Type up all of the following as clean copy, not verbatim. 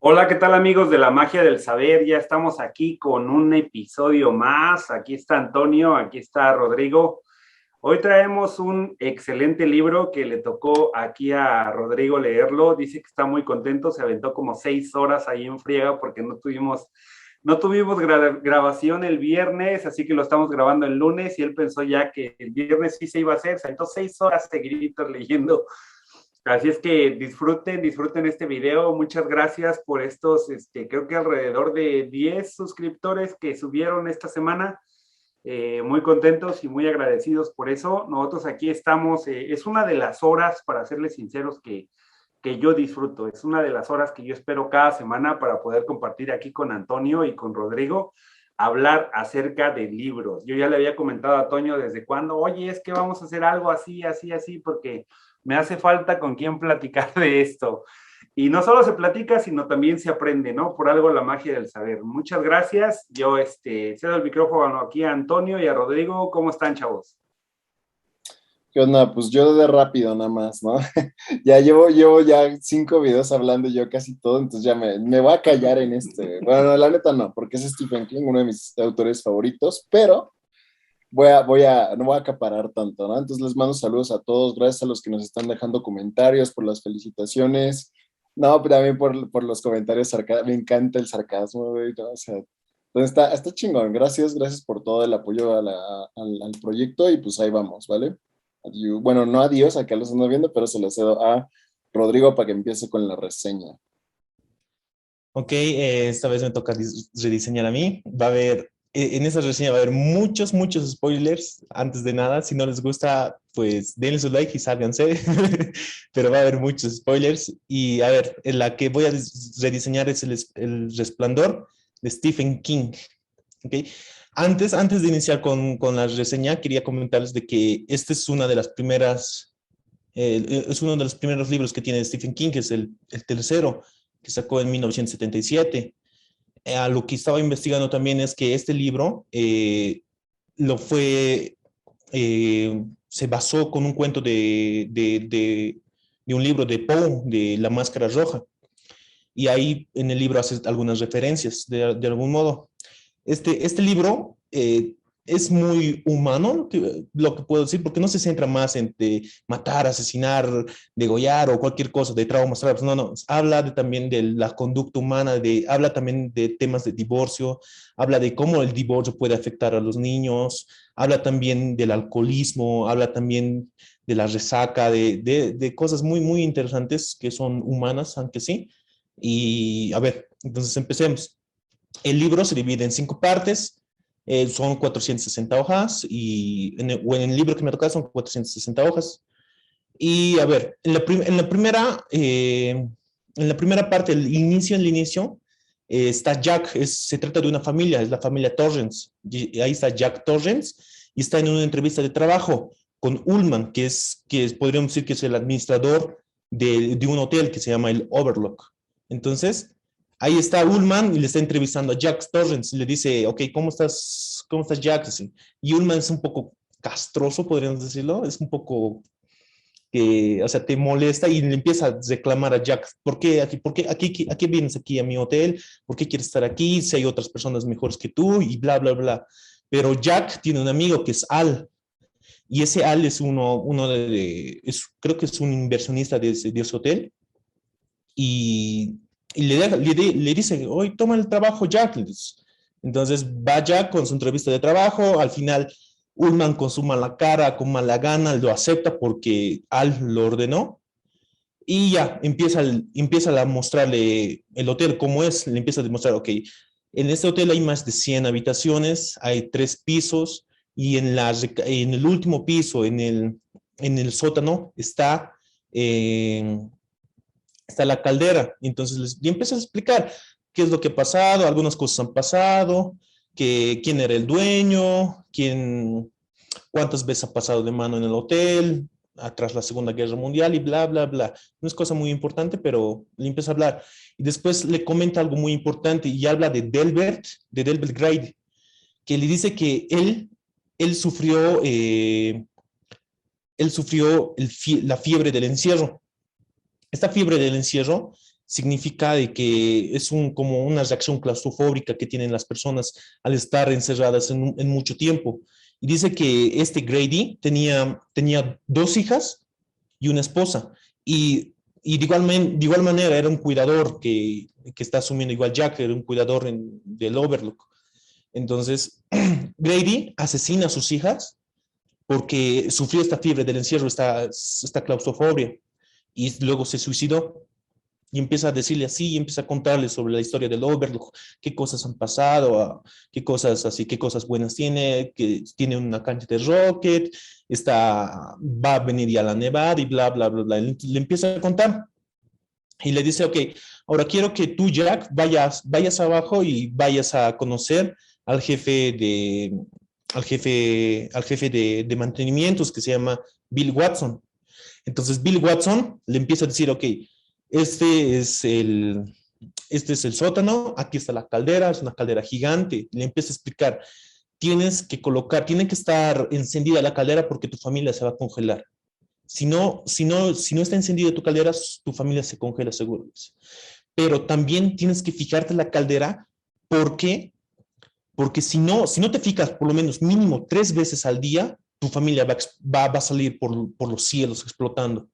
Hola, ¿qué tal amigos de la magia del saber? Ya estamos aquí con un episodio más. Aquí está Antonio, aquí está Rodrigo. Hoy traemos un excelente libro que le tocó aquí a Rodrigo leerlo. Dice que está muy contento, se aventó como 6 horas ahí en friega porque no tuvimos grabación el viernes, así que lo estamos grabando el lunes y él pensó ya que el viernes sí se iba a hacer. Se aventó 6 horas seguiditas leyendo. Así es que disfruten este video. Muchas gracias por estos, creo que alrededor de 10 suscriptores que subieron esta semana. Muy contentos y muy agradecidos por eso. Nosotros aquí estamos, es una de las horas, para serles sinceros, que yo disfruto. Es una de las horas que yo espero cada semana para poder compartir aquí con Antonio y con Rodrigo, hablar acerca de libros. Yo ya le había comentado a Toño desde cuando, oye, es que vamos a hacer algo así, así, así, porque me hace falta con quién platicar de esto. Y no solo se platica, sino también se aprende, ¿no? Por algo la magia del saber. Muchas gracias. Yo cedo el micrófono aquí a Antonio y a Rodrigo. ¿Cómo están, chavos? ¿Qué onda? Pues yo de rápido nada más, ¿no? Ya llevo ya 5 videos hablando yo casi todo, entonces ya me voy a callar en este. Bueno, no, la neta no, porque es Stephen King, uno de mis autores favoritos, pero no voy a acaparar tanto, ¿no? Entonces les mando saludos a todos, gracias a los que nos están dejando comentarios, por las felicitaciones, no, pero también por los comentarios sarcásticos, me encanta el sarcasmo, güey, ¿no? O sea, entonces está chingón, gracias por todo el apoyo al proyecto y pues ahí vamos, ¿vale? Bueno, no adiós, acá los ando viendo, pero se lo cedo a Rodrigo para que empiece con la reseña. Ok, esta vez me toca rediseñar a mí. Va a haber, en esta reseña va a haber muchos spoilers. Antes de nada, si no les gusta, pues denle su like y sálganse. Pero va a haber muchos spoilers. Y a ver, en la que voy a rediseñar es el Resplandor de Stephen King. Ok. Antes de iniciar con la reseña, quería comentarles de que este es una de las primeras es uno de los primeros libros que tiene Stephen King, que es el tercero, que sacó en 1977. A lo que estaba investigando también es que este libro lo fue, se basó con un cuento de un libro de Poe, de La Máscara Roja. Y ahí en el libro hace algunas referencias de algún modo. Este libro es muy humano, lo que puedo decir, porque no se centra más en matar, asesinar, degollar o cualquier cosa de traumas. No, habla también de la conducta humana, habla también de temas de divorcio, habla de cómo el divorcio puede afectar a los niños, habla también del alcoholismo, habla también de la resaca, de cosas muy interesantes que son humanas, aunque sí. Y a ver, entonces empecemos. El libro se divide en 5 partes, son 460 hojas, o en el libro que me toca son 460 hojas. Y a ver, en la primera parte, el inicio, está Jack, se trata de una familia, es la familia Torrance. Y ahí está Jack Torrance y está en una entrevista de trabajo con Ullman, podríamos decir que es el administrador de un hotel que se llama el Overlook. Entonces, ahí está Ullman y le está entrevistando a Jack Torrance y le dice, ok, ¿cómo estás Jack? Así. Y Ullman es un poco castroso, podríamos decirlo, es un poco que, o sea, te molesta y le empieza a reclamar a Jack, ¿por qué vienes aquí a mi hotel? ¿Por qué quieres estar aquí? Si hay otras personas mejores que tú y bla, bla, bla. Pero Jack tiene un amigo que es Al, y ese Al es creo que es un inversionista de ese hotel, y, y le dice, hoy toma el trabajo Jack. Entonces va Jack con su entrevista de trabajo, al final Ullman con su mala cara, con mala gana, lo acepta porque Al lo ordenó. Y ya, empieza a mostrarle el hotel cómo es, le empieza a demostrar, ok, en este hotel hay más de 100 habitaciones, hay 3 pisos, y en el último piso, en el sótano, eh, está la caldera. Entonces y empieza a explicar qué es lo que ha pasado, algunas cosas han pasado, quién era el dueño, cuántas veces ha pasado de mano en el hotel, tras la Segunda Guerra Mundial y bla, bla, bla. No es cosa muy importante, pero le empieza a hablar. Y después le comenta algo muy importante y habla de Delbert Grady, que le dice que él sufrió, la fiebre del encierro. Esta fiebre del encierro significa de que es como una reacción claustrofóbica que tienen las personas al estar encerradas en mucho tiempo. Y dice que este Grady tenía 2 hijas y una esposa. Y de igual manera era un cuidador que está asumiendo igual Jack, era un cuidador del Overlook. Entonces, Grady asesina a sus hijas porque sufrió esta fiebre del encierro, esta claustrofobia, y luego se suicidó. Y empieza a decirle así, y empieza a contarle sobre la historia del Overlook, qué cosas han pasado, qué cosas así, qué cosas buenas tiene, que tiene una cancha de rocket, va a venir ya la nevada y bla, bla, bla, bla. Le empieza a contar y le dice, ok, ahora quiero que tú, Jack, vayas abajo y vayas a conocer al jefe de mantenimientos que se llama Bill Watson. Entonces Bill Watson le empieza a decir, ok, este es el, este es el sótano, aquí está la caldera, es una caldera gigante. Le empieza a explicar, tiene que estar encendida la caldera porque tu familia se va a congelar. Si no está encendida tu caldera, tu familia se congela seguro. Pero también tienes que fijarte en la caldera porque si no te fijas por lo menos mínimo 3 veces al día, tu familia va a salir por los cielos explotando.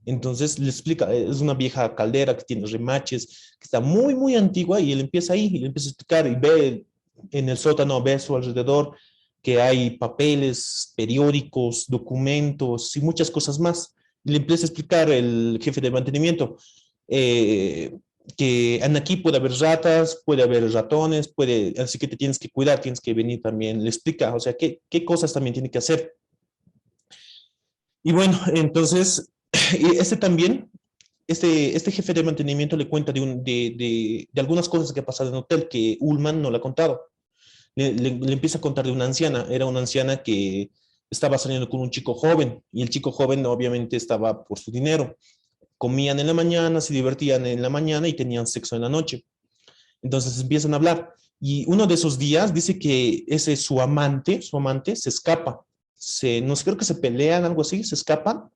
Entonces le explica, es una vieja caldera que tiene remaches, que está muy, muy antigua, y él empieza ahí, y le empieza a explicar, y ve en el sótano, ve a su alrededor que hay papeles, periódicos, documentos y muchas cosas más. Y le empieza a explicar el jefe de mantenimiento que aquí puede haber ratas, puede haber ratones, así que te tienes que cuidar, tienes que venir también. Le explica, o sea, qué cosas también tiene que hacer. Y bueno, entonces, este jefe de mantenimiento le cuenta de algunas cosas que pasan en el hotel que Ullman no le ha contado. Le empieza a contar de una anciana. Era una anciana que estaba saliendo con un chico joven, y el chico joven obviamente estaba por su dinero. Comían en la mañana, se divertían en la mañana y tenían sexo en la noche. Entonces empiezan a hablar. Y uno de esos días dice que su amante se escapa. No sé, creo que se pelean, algo así, se escapan.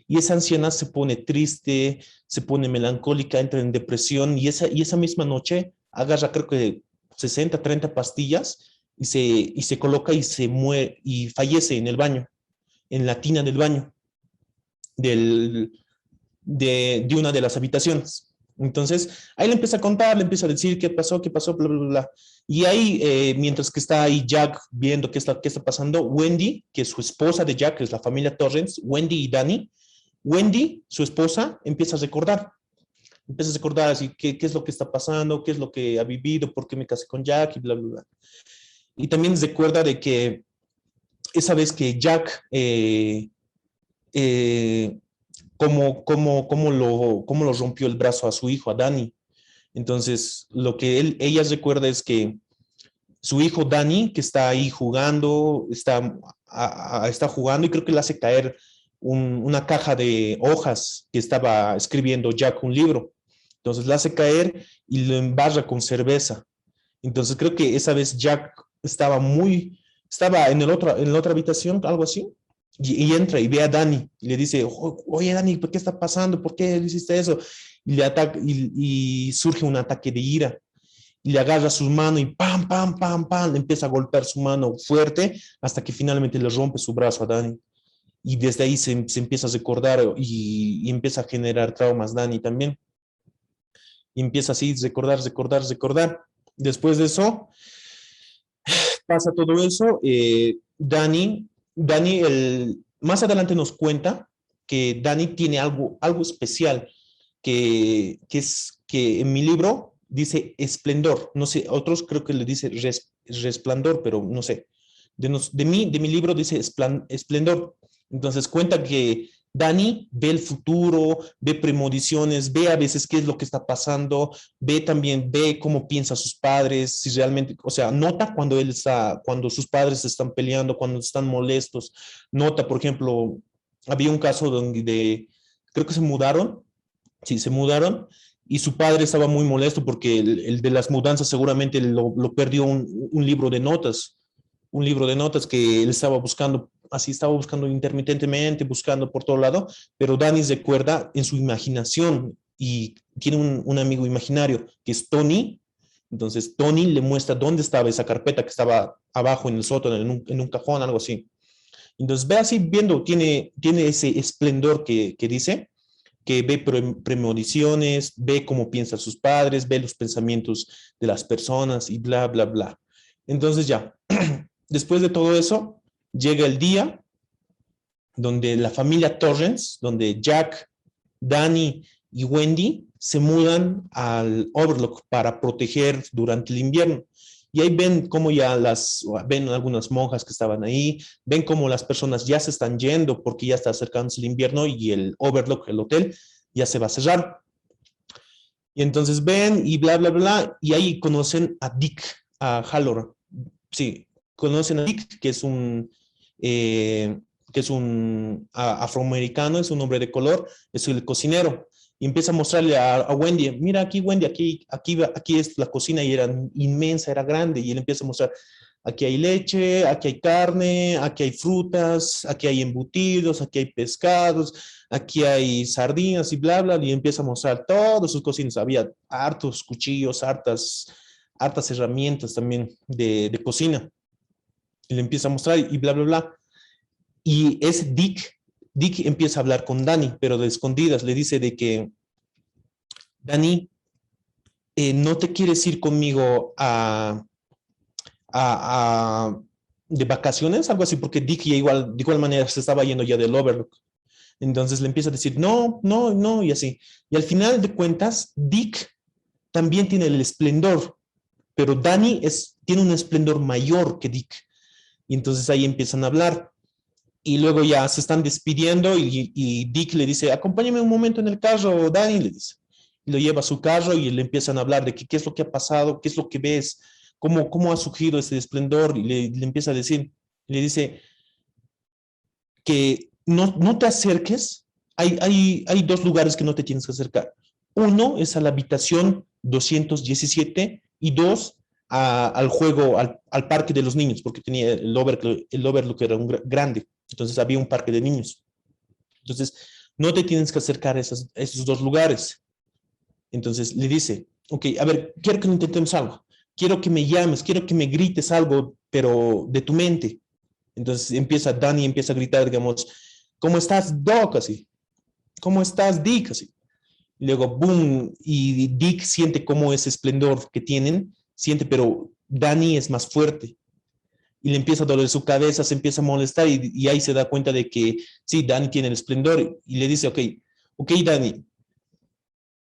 Y esa anciana se pone triste, se pone melancólica, entra en depresión, y esa misma noche agarra, creo que 60, 30 pastillas, y se coloca y se muere y fallece en el baño, en la tina del baño de una de las habitaciones. Entonces, ahí le empieza a contar, le empieza a decir qué pasó, bla, bla, bla. Y ahí, mientras que está ahí Jack viendo qué está pasando, Wendy, que es su esposa de Jack, que es la familia Torrance, Wendy y Danny, Wendy, su esposa, empieza a recordar así qué es lo que está pasando, qué es lo que ha vivido, por qué me casé con Jack y bla, bla, bla. Y también recuerda de que esa vez que Jack, cómo lo rompió el brazo a su hijo, a Danny. Entonces, lo que ella recuerda es que su hijo Danny, que está ahí jugando, está jugando, y creo que le hace caer una caja de hojas que estaba escribiendo Jack un libro. Entonces la hace caer y lo embarra con cerveza. Entonces creo que esa vez Jack estaba en la otra habitación, algo así, y entra y ve a Danny y le dice, oye Danny, ¿qué está pasando? ¿Por qué le hiciste eso? Y le ataca, y surge un ataque de ira, y le agarra su mano y pam, pam, pam, pam, le empieza a golpear su mano fuerte hasta que finalmente le rompe su brazo a Danny. Y desde ahí se empieza a recordar y empieza a generar traumas Danny también. Y empieza así, recordar. Después de eso, pasa todo eso. Danny, más adelante nos cuenta que Danny tiene algo especial, que en mi libro dice esplendor. No sé, otros creo que le dice resplandor, pero no sé. De mi libro dice esplendor. Entonces cuenta que Danny ve el futuro, ve premoniciones, ve a veces qué es lo que está pasando, ve cómo piensan sus padres, si realmente, o sea, nota cuando sus padres están peleando, cuando están molestos. Nota, por ejemplo, había un caso donde creo que se mudaron, y su padre estaba muy molesto porque el de las mudanzas seguramente lo perdió un libro de notas. Un libro de notas que él estaba buscando intermitentemente, buscando por todo lado, pero Danny recuerda en su imaginación y tiene un amigo imaginario que es Tony. Entonces Tony le muestra dónde estaba esa carpeta que estaba abajo en el sótano, en un cajón, algo así. Entonces ve así viendo, tiene ese esplendor que dice, que ve premoniciones, ve cómo piensan sus padres, ve los pensamientos de las personas y bla, bla, bla. Entonces ya, después de todo eso, llega el día donde la familia Torrance, donde Jack, Danny y Wendy se mudan al Overlook para proteger durante el invierno. Y ahí ven cómo ya ven algunas monjas que estaban ahí, ven cómo las personas ya se están yendo porque ya está acercándose el invierno y el Overlook, el hotel, ya se va a cerrar. Y entonces ven y bla, bla, bla, y ahí conocen a Dick, a Halloran. Sí, conocen a Dick, que es un afroamericano, es un hombre de color, es el cocinero. Y empieza a mostrarle a Wendy, mira aquí Wendy, aquí es la cocina y era inmensa, era grande. Y él empieza a mostrar, aquí hay leche, aquí hay carne, aquí hay frutas, aquí hay embutidos, aquí hay pescados, aquí hay sardinas y bla, bla. Y empieza a mostrar todas sus cocinas. Había hartos cuchillos, hartas herramientas también de cocina. Y le empieza a mostrar y bla, bla, bla. Y es Dick empieza a hablar con Danny, pero de escondidas. Le dice de que, Danny, ¿no te quieres ir conmigo de vacaciones? Algo así, porque Dick ya de igual manera se estaba yendo ya del Overlook. Entonces le empieza a decir, no, no, no, y así. Y al final de cuentas, Dick también tiene el esplendor, pero Danny tiene un esplendor mayor que Dick. Y entonces ahí empiezan a hablar. Y luego ya se están despidiendo y Dick le dice, acompáñame un momento en el carro, Danny, le dice. Y lo lleva a su carro y le empiezan a hablar de qué es lo que ha pasado, qué es lo que ves, cómo ha surgido ese esplendor. Y le empieza a decir, le dice que no te acerques. Hay dos lugares que no te tienes que acercar. Uno es a la habitación 217 y dos al juego, al parque de los niños, porque tenía el Overlook era grande. Entonces había un parque de niños. Entonces, no te tienes que acercar a esos dos lugares. Entonces le dice, ok, a ver, quiero que intentemos algo. Quiero que me llames, quiero que me grites algo, pero de tu mente. Entonces Danny empieza a gritar, digamos, ¿cómo estás, Doc? Así. ¿Cómo estás, Dick? Así. Y luego, boom, y Dick siente cómo ese esplendor que tienen, pero Danny es más fuerte. Y le empieza a doler su cabeza, se empieza a molestar y ahí se da cuenta de que sí, Danny tiene el esplendor y le dice, ok, Danny,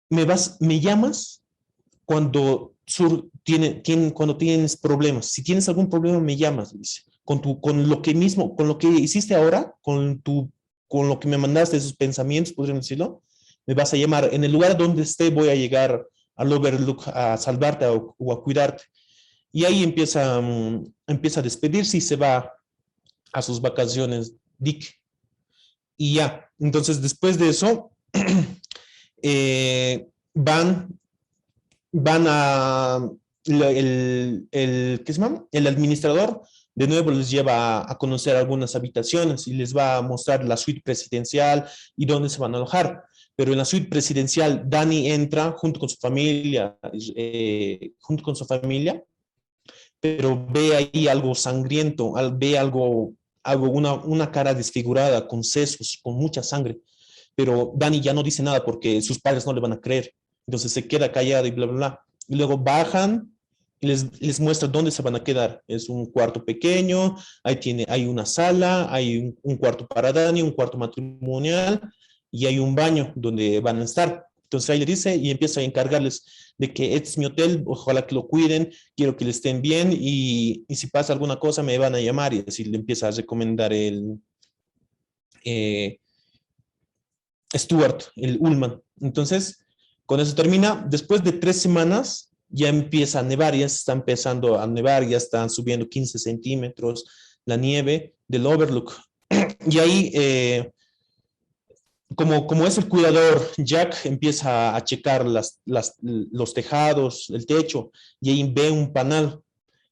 me llamas cuando cuando tienes problemas. Si tienes algún problema, me llamas, dice. Con lo que hiciste ahora, con lo que me mandaste, esos pensamientos, podrían decirlo, me vas a llamar. En el lugar donde esté, voy a llegar al Overlook a salvarte o a cuidarte. Y ahí empieza a despedirse y se va a sus vacaciones, Dick. Y ya, entonces después de eso, van a, ¿qué se llama? El administrador de nuevo les lleva a conocer algunas habitaciones y les va a mostrar la suite presidencial y dónde se van a alojar. Pero en la suite presidencial, Danny entra junto con su familia, pero ve ahí algo sangriento, ve una cara desfigurada, con sesos, con mucha sangre. Pero Danny ya no dice nada porque sus padres no le van a creer. Entonces se queda callado y bla, bla, bla. Y luego bajan y les muestra dónde se van a quedar. Es un cuarto pequeño, hay una sala, hay un cuarto para Danny, un cuarto matrimonial y hay un baño donde van a estar. Entonces ahí le dice y empieza a encargarles de que este es mi hotel, ojalá que lo cuiden, quiero que le estén bien y si pasa alguna cosa me van a llamar y así le empieza a recomendar Stuart, el Ullman. Entonces, con eso termina. Después de 3 semanas ya empieza a nevar, ya está empezando a nevar, ya están subiendo 15 centímetros la nieve del Overlook. Y ahí, como es el cuidador, Jack empieza a checar los tejados, el techo, y ahí ve un panal.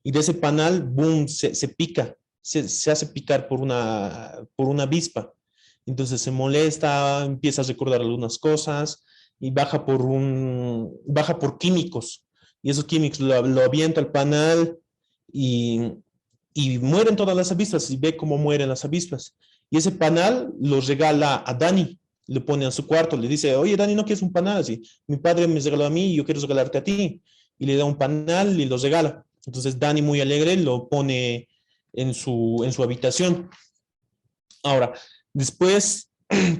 Y de ese panal, boom, se pica, se hace picar por una avispa. Entonces se molesta, empieza a recordar algunas cosas y baja por químicos, y esos químicos lo avienta al panal y, y mueren todas las avispas, y ve cómo mueren las avispas. Y ese panal lo regala a Dani, le pone a su cuarto, le dice, oye Dani, ¿no quieres un panal? Así, mi padre me regaló a mí y yo quiero regalarte a ti. Y le da un panal y lo regala. Entonces Dani, muy alegre, lo pone en su habitación. Ahora, después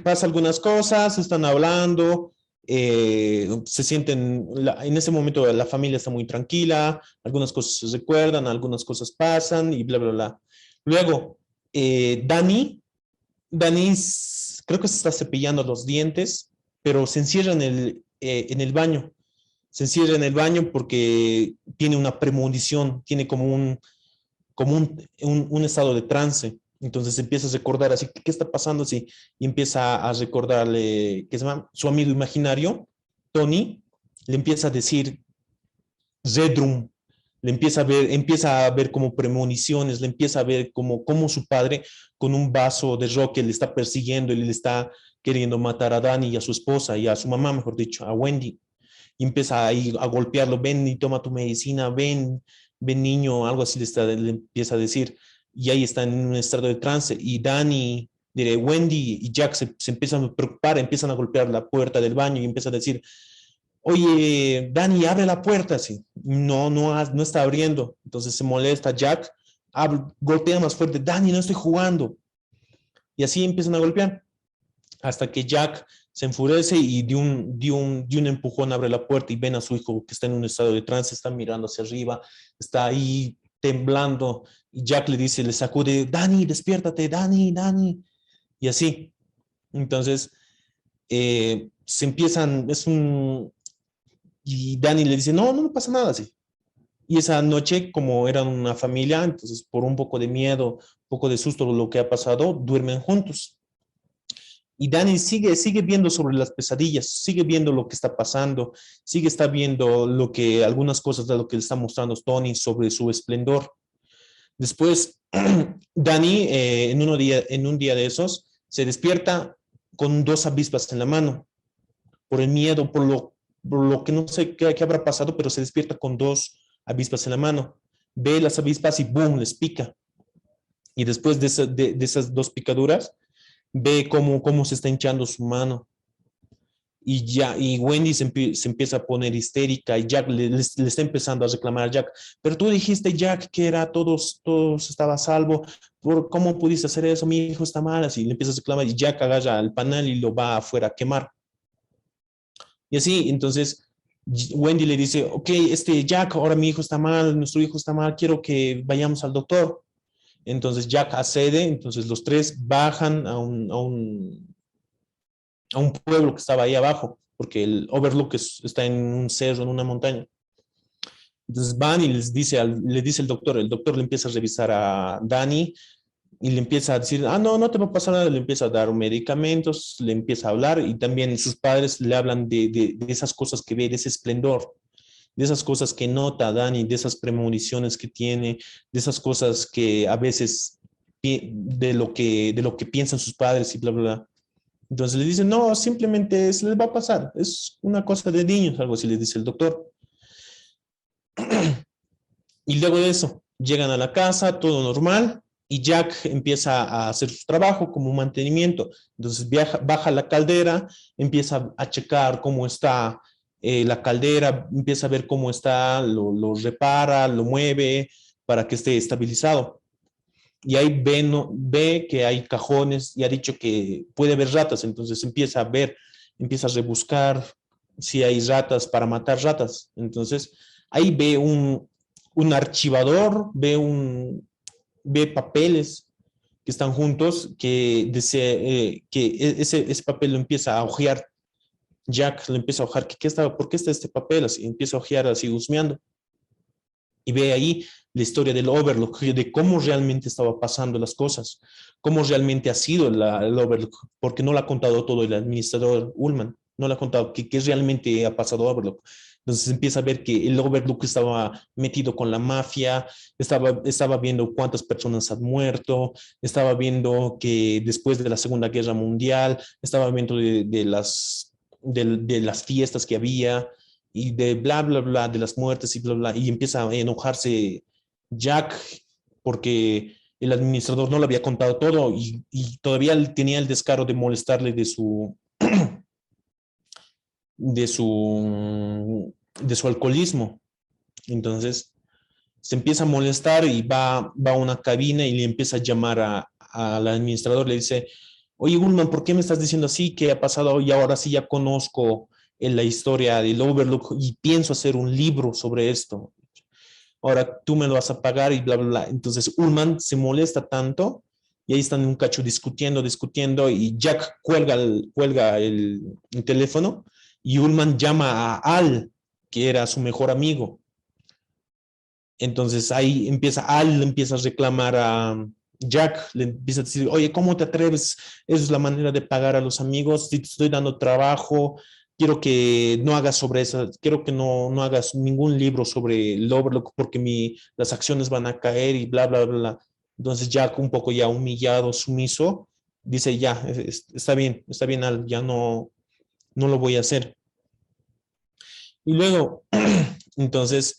pasa algunas cosas, están hablando, se sienten, en ese momento la familia está muy tranquila, algunas cosas se recuerdan, algunas cosas pasan y bla, bla, bla. Luego, Dani creo que se está cepillando los dientes, pero se encierra en el baño. Se encierra en el baño porque tiene una premonición, tiene como un estado de trance. Entonces empieza a recordar así, ¿qué está pasando? Así, y empieza a recordarle que se llama su amigo imaginario, Tony, le empieza a decir Zedrum, empieza a ver como premoniciones, le empieza a ver como su padre con un vaso de roque le está persiguiendo y le está queriendo matar a Dani y a su esposa y a su mamá, mejor dicho, a Wendy. Y empieza ahí a golpearlo, ven y toma tu medicina, ven niño, algo así le empieza a decir. Y ahí está en un estado de trance. Y Dani, Wendy y Jack se empiezan a preocupar, empiezan a golpear la puerta del baño y empiezan a decir, oye, Dani, abre la puerta. Sí. No está abriendo. Entonces se molesta Jack, golpea más fuerte, Dani, no estoy jugando. Y así empiezan a golpear. Hasta que Jack se enfurece y de un empujón abre la puerta y ven a su hijo que está en un estado de trance, está mirando hacia arriba, está ahí temblando. Y Jack le sacude, Dani, despiértate, Dani. Y así. Entonces, se empiezan, y Dani le dice, no pasa nada, así. Y esa noche, como eran una familia, entonces por un poco de miedo, un poco de susto lo que ha pasado, duermen juntos. Y Dani sigue viendo sobre las pesadillas, sigue viendo lo que está pasando, está viendo algunas cosas de lo que le está mostrando Tony sobre su esplendor. Después, Dani, en un día de esos, se despierta con 2 avispas en la mano, por el miedo, por lo que no sé qué habrá pasado, pero se despierta con 2 avispas en la mano. Ve las avispas y ¡boom!, les pica. Y después de esas 2 picaduras, ve cómo se está hinchando su mano. Y Wendy se empieza a poner histérica y Jack le está empezando a reclamar a Jack, pero tú dijiste, Jack, que todos estaba a salvo, ¿cómo pudiste hacer eso? Mi hijo está mal, así le empieza a reclamar y Jack agarra al panal y lo va afuera a quemar. Y así, entonces Wendy le dice, ok, Jack, ahora mi hijo está mal, nuestro hijo está mal, quiero que vayamos al doctor. Entonces Jack accede, entonces los 3 bajan a un pueblo que estaba ahí abajo, porque el Overlook está en un cerro, en una montaña. Entonces van y le dice el doctor le empieza a revisar a Dani y le empieza a decir, no te va a pasar nada, le empieza a dar medicamentos, le empieza a hablar y también sus padres le hablan de esas cosas que ve, de ese esplendor, de esas cosas que nota Dani, de esas premoniciones que tiene, de esas cosas que a veces de lo que piensan sus padres y bla, bla, bla. Entonces le dicen, no, simplemente se les va a pasar, es una cosa de niños, algo así le dice el doctor. Y luego de eso, llegan a la casa, todo normal, y Jack empieza a hacer su trabajo como un mantenimiento. Entonces baja la caldera, empieza a checar cómo está la caldera, empieza a ver cómo está, lo repara, lo mueve para que esté estabilizado. Y ahí ve que hay cajones y ha dicho que puede ver ratas, entonces empieza a rebuscar si hay ratas para matar ratas. Entonces ahí ve un archivador, ve papeles que están juntos, que ese papel lo empieza a ojear. Jack lo empieza a ojear, ¿por qué está este papel? Así empieza a ojear así husmeando. Y ve ahí la historia del Overlook, de cómo realmente estaba pasando las cosas, cómo realmente ha sido el Overlook, porque no lo ha contado todo el administrador Ullman, no le ha contado qué realmente ha pasado Overlook. Entonces empieza a ver que el Overlook estaba metido con la mafia, estaba viendo cuántas personas han muerto, estaba viendo que después de la Segunda Guerra Mundial, estaba viendo de de las fiestas que había y de bla, bla, bla, de las muertes y bla, bla, y empieza a enojarse Jack porque el administrador no le había contado todo y todavía él tenía el descaro de molestarle de su alcoholismo. Entonces se empieza a molestar y va a una cabina y le empieza a llamar al administrador, le dice, oye, Ullman, ¿por qué me estás diciendo así? ¿Qué ha pasado? Y ahora sí ya conozco la historia del Overlook y pienso hacer un libro sobre esto. Ahora tú me lo vas a pagar y bla, bla, bla. Entonces Ullman se molesta tanto y ahí están un cacho discutiendo y Jack cuelga el teléfono y Ullman llama a Al, que era su mejor amigo. Entonces ahí Al empieza a reclamar a Jack, le empieza a decir, oye, ¿cómo te atreves? Esa es la manera de pagar a los amigos, si te estoy dando trabajo, quiero que no hagas sobre eso, quiero que no hagas ningún libro sobre el Overlook porque las acciones van a caer y bla, bla, bla, bla. Entonces Jack, un poco ya humillado, sumiso, dice, ya, está bien, Al, ya no lo voy a hacer. Y luego, entonces,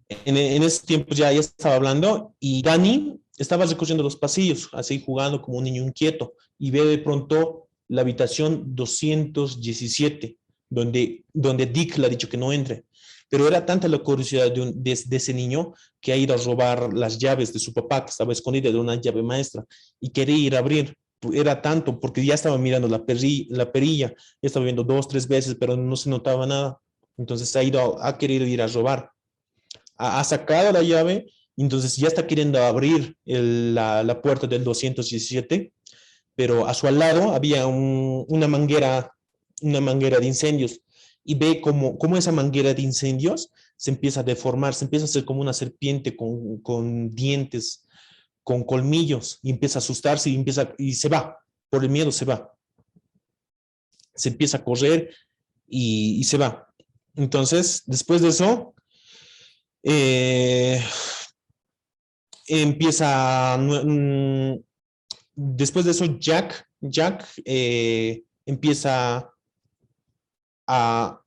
en ese tiempo ya estaba hablando y Danny estaba recorriendo los pasillos, así jugando como un niño inquieto, y ve de pronto la habitación 217, donde Dick le ha dicho que no entre. Pero era tanta la curiosidad de ese niño que ha ido a robar las llaves de su papá, que estaba escondida de una llave maestra, y quería ir a abrir. Era tanto, porque ya estaba mirando la perilla, ya estaba viendo 2, 3 veces, pero no se notaba nada. Entonces ha querido ir a robar. Ha sacado la llave, entonces ya está queriendo abrir la puerta del 217, pero a su lado había una manguera de incendios y ve cómo esa manguera de incendios se empieza a deformar, se empieza a hacer como una serpiente con dientes, con colmillos, y empieza a asustarse y se va, por el miedo se va. Se empieza a correr y se va. Entonces, después de eso, empieza, después de eso, Jack empieza a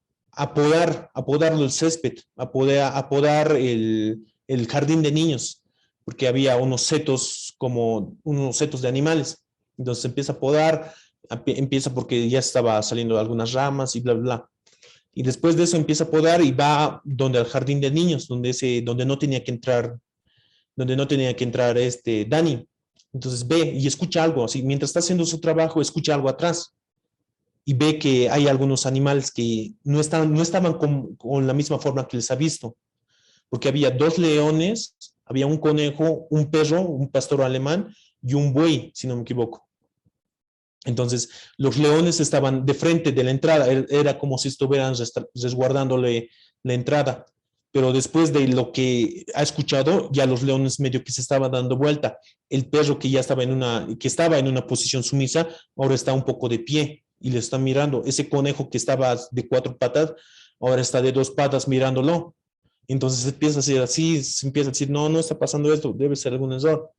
podar el césped, a podar el jardín de niños, porque había unos setos de animales. Entonces empieza a podar, empieza porque ya estaba saliendo algunas ramas y bla, bla, bla. Y después de eso empieza a podar y va donde al jardín de niños, donde no tenía que entrar, Danny. Entonces ve y escucha algo, así, mientras está haciendo su trabajo, escucha algo atrás y ve que hay algunos animales que no estaban con la misma forma que les ha visto, porque había 2 leones, había un conejo, un perro, un pastor alemán y un buey, si no me equivoco. Entonces, los leones estaban de frente de la entrada, era como si estuvieran resguardándole la entrada, pero después de lo que ha escuchado, ya los leones medio que se estaban dando vuelta. El perro que ya estaba en una posición sumisa, ahora está un poco de pie y le está mirando. Ese conejo que estaba de 4 patas, ahora está de 2 patas mirándolo. Entonces empieza a ser así, se empieza a decir, no está pasando esto, debe ser algún error.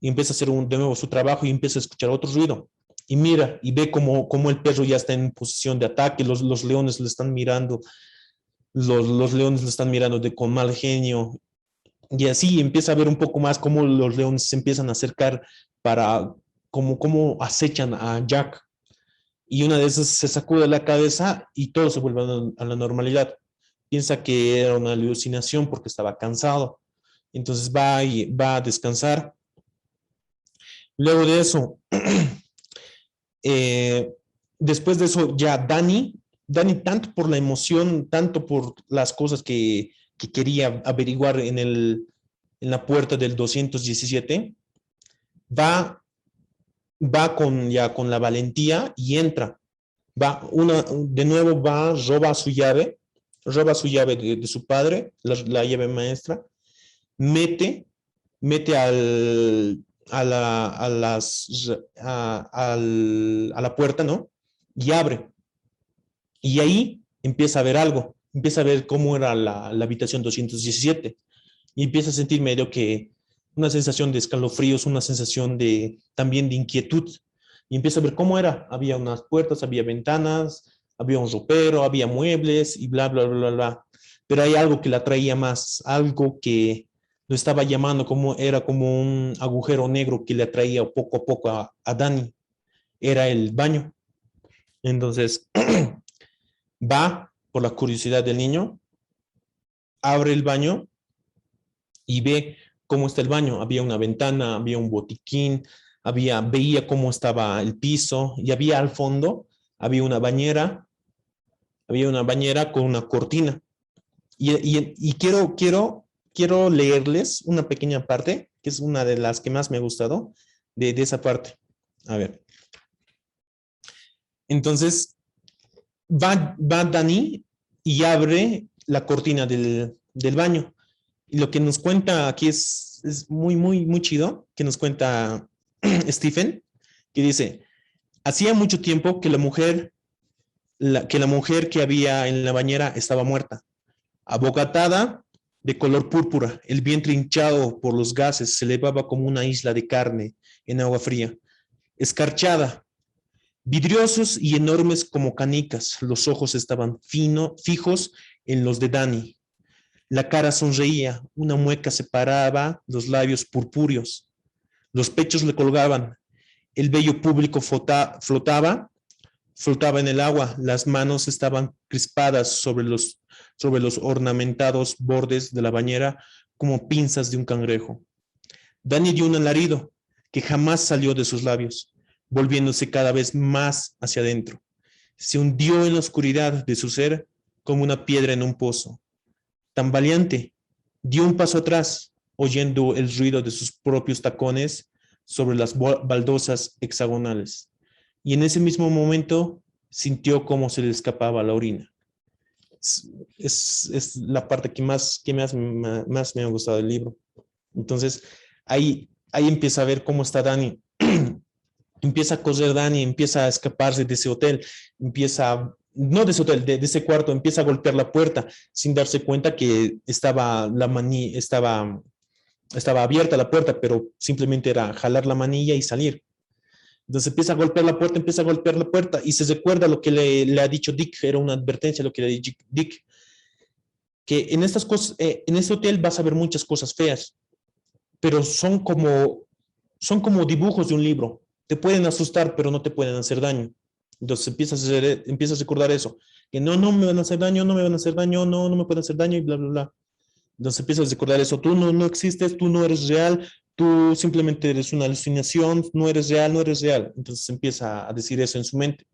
Y empieza a hacer de nuevo su trabajo y empieza a escuchar otro ruido. Y mira, y ve cómo el perro ya está en posición de ataque, los leones le están mirando, los leones le están mirando con mal genio. Y así empieza a ver un poco más cómo los leones se empiezan a acercar para cómo acechan a Jack. Y una de esas se sacude la cabeza y todo se vuelve a la normalidad. Piensa que era una alucinación porque estaba cansado. Entonces va a descansar. Luego de eso, después de eso ya Danny, tanto por la emoción, tanto por las cosas que quería averiguar en la puerta del 217, va con la valentía y entra. De nuevo roba su llave de su padre, la llave maestra, mete a la puerta, ¿no? Y abre. Y ahí empieza a ver algo. Empieza a ver cómo era la habitación 217. Y empieza a sentir medio que una sensación de escalofríos, una sensación también de inquietud. Y empieza a ver cómo era. Había unas puertas, había ventanas, había un ropero, había muebles y bla, bla, bla, bla, bla. Pero hay algo que la atraía más, algo que lo estaba llamando como, era como un agujero negro que le atraía poco a poco a Dani. Era el baño. Entonces, va por la curiosidad del niño, abre el baño y ve cómo está el baño. Había una ventana, había un botiquín, veía cómo estaba el piso y había al fondo, había una bañera con una cortina. Y quiero leerles una pequeña parte, que es una de las que más me ha gustado, de esa parte. A ver. Entonces, va Dani y abre la cortina del baño. Y lo que nos cuenta aquí es muy, muy, muy chido, que nos cuenta Stephen, que dice, hacía mucho tiempo que la mujer que había en la bañera estaba muerta, abogatada de color púrpura, el vientre hinchado por los gases, se elevaba como una isla de carne en agua fría, escarchada, vidriosos y enormes como canicas, los ojos estaban fijos en los de Dani. La cara sonreía, una mueca separaba los labios purpúreos, los pechos le colgaban, el vello público flotaba en el agua, las manos estaban crispadas sobre los ornamentados bordes de la bañera como pinzas de un cangrejo. Dani dio un alarido que jamás salió de sus labios, volviéndose cada vez más hacia adentro. Se hundió en la oscuridad de su ser como una piedra en un pozo. Tambaleante, dio un paso atrás, oyendo el ruido de sus propios tacones sobre las baldosas hexagonales. Y en ese mismo momento sintió cómo se le escapaba la orina. Es la parte que más me ha gustado del libro. Entonces, ahí empieza a ver cómo está Dani. Empieza a correr Dani, empieza a escaparse de ese hotel, no de ese hotel, de ese cuarto, empieza a golpear la puerta sin darse cuenta que estaba abierta la puerta, pero simplemente era jalar la manilla y salir. Entonces empieza a golpear la puerta y se recuerda lo que le ha dicho Dick, era una advertencia lo que le ha dicho Dick, que en estas cosas, en este hotel vas a ver muchas cosas feas, pero son como dibujos de un libro. Te pueden asustar, pero no te pueden hacer daño. Entonces empiezas a recordar eso, que no me van a hacer daño, no me pueden hacer daño y bla, bla, bla. Entonces empiezas a recordar eso, tú no existes, tú no eres real, tú simplemente eres una alucinación, no eres real. Entonces empieza a decir eso en su mente.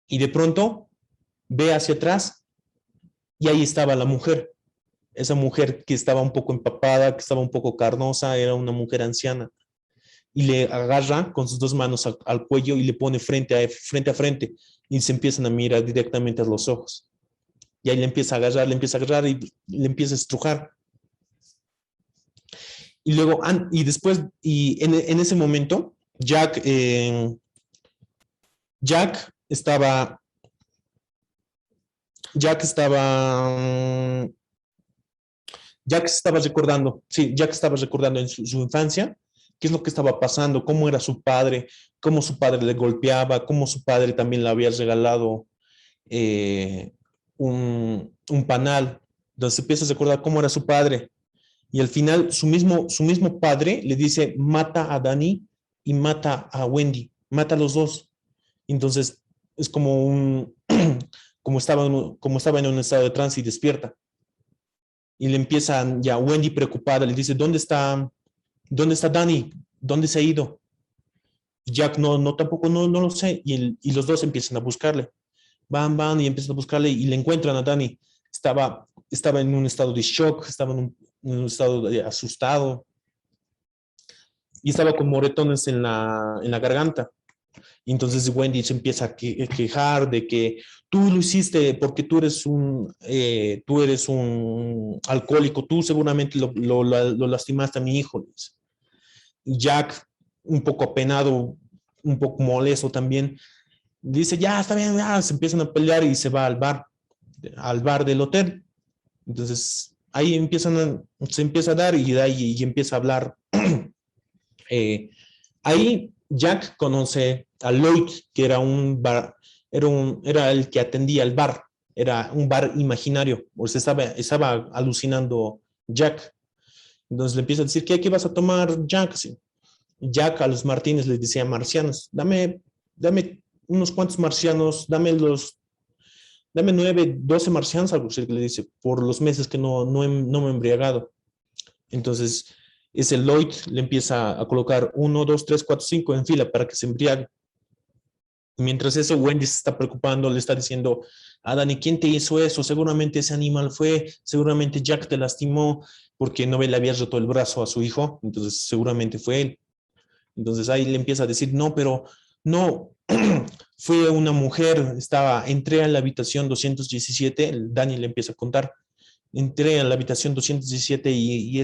Y de pronto ve hacia atrás y ahí estaba la mujer. Esa mujer que estaba un poco empapada, que estaba un poco carnosa, era una mujer anciana. Y le agarra con sus dos manos al cuello y le pone frente a frente y se empiezan a mirar directamente a los ojos. Y ahí le empieza a agarrar y le empieza a estrujar. Y luego, en ese momento, Jack estaba recordando en su infancia qué es lo que estaba pasando, cómo era su padre, cómo su padre le golpeaba, cómo su padre también le había regalado un panal. Entonces empieza a recordar cómo era su padre. Y al final su mismo padre le dice, mata a Dani y mata a Wendy, mata a los dos. Entonces es como estaba en un estado de trance y despierta. Y le empieza ya Wendy preocupada, le dice, ¿dónde está Dani? ¿Dónde se ha ido? Jack tampoco no lo sé. Y los dos empiezan a buscarle. Van y empiezan a buscarle y le encuentran a Dani. Estaba en un estado de shock, estaba en un estado de asustado y estaba con moretones en la garganta. Y entonces Wendy se empieza a quejar de que tú lo hiciste porque tú eres un alcohólico, tú seguramente lo lastimaste a mi hijo. Y Jack, un poco apenado, un poco molesto también, dice, ya, está bien, ya, se empiezan a pelear y se va al bar del hotel. Entonces, ahí se empieza a dar y empieza a hablar. Ahí Jack conoce a Lloyd, que era un era el que atendía el bar, era un bar imaginario, o sea, estaba alucinando Jack. Entonces le empieza a decir, ¿qué vas a tomar, Jack? Sí. Jack a los Martínez les decía marcianos, dame unos cuantos marcianos, dame 9, 12 marcianos, algo así que le dice, por los meses que no me he embriagado. Entonces, ese Lloyd le empieza a colocar 1, 2, 3, 4, 5 en fila para que se embriague. Mientras eso, Wendy se está preocupando, le está diciendo a Dani, ¿quién te hizo eso? Seguramente ese animal fue, seguramente Jack te lastimó porque no le había roto el brazo a su hijo, entonces seguramente fue él. Entonces ahí le empieza a decir, no, pero no, fue una mujer, entré a la habitación 217, Dani le empieza a contar, entré a la habitación 217 y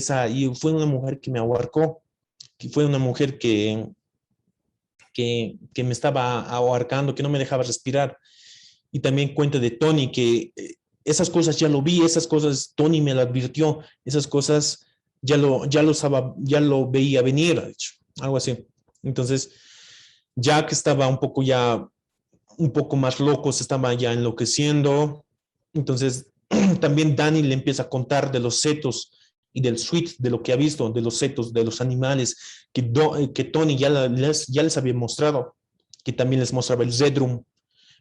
fue una mujer que me ahuarcó, que fue una mujer que me estaba ahorcando, que no me dejaba respirar. Y también cuenta de Tony, que esas cosas ya lo vi, esas cosas Tony me lo advirtió, esas cosas ya lo veía venir, de hecho, algo así. Entonces, Jack estaba un poco más loco, se estaba ya enloqueciendo. Entonces, también Dani le empieza a contar de los setos y del suite, de lo que ha visto, de los setos, de los animales, que Tony ya les había mostrado, que también les mostraba el Zedrum.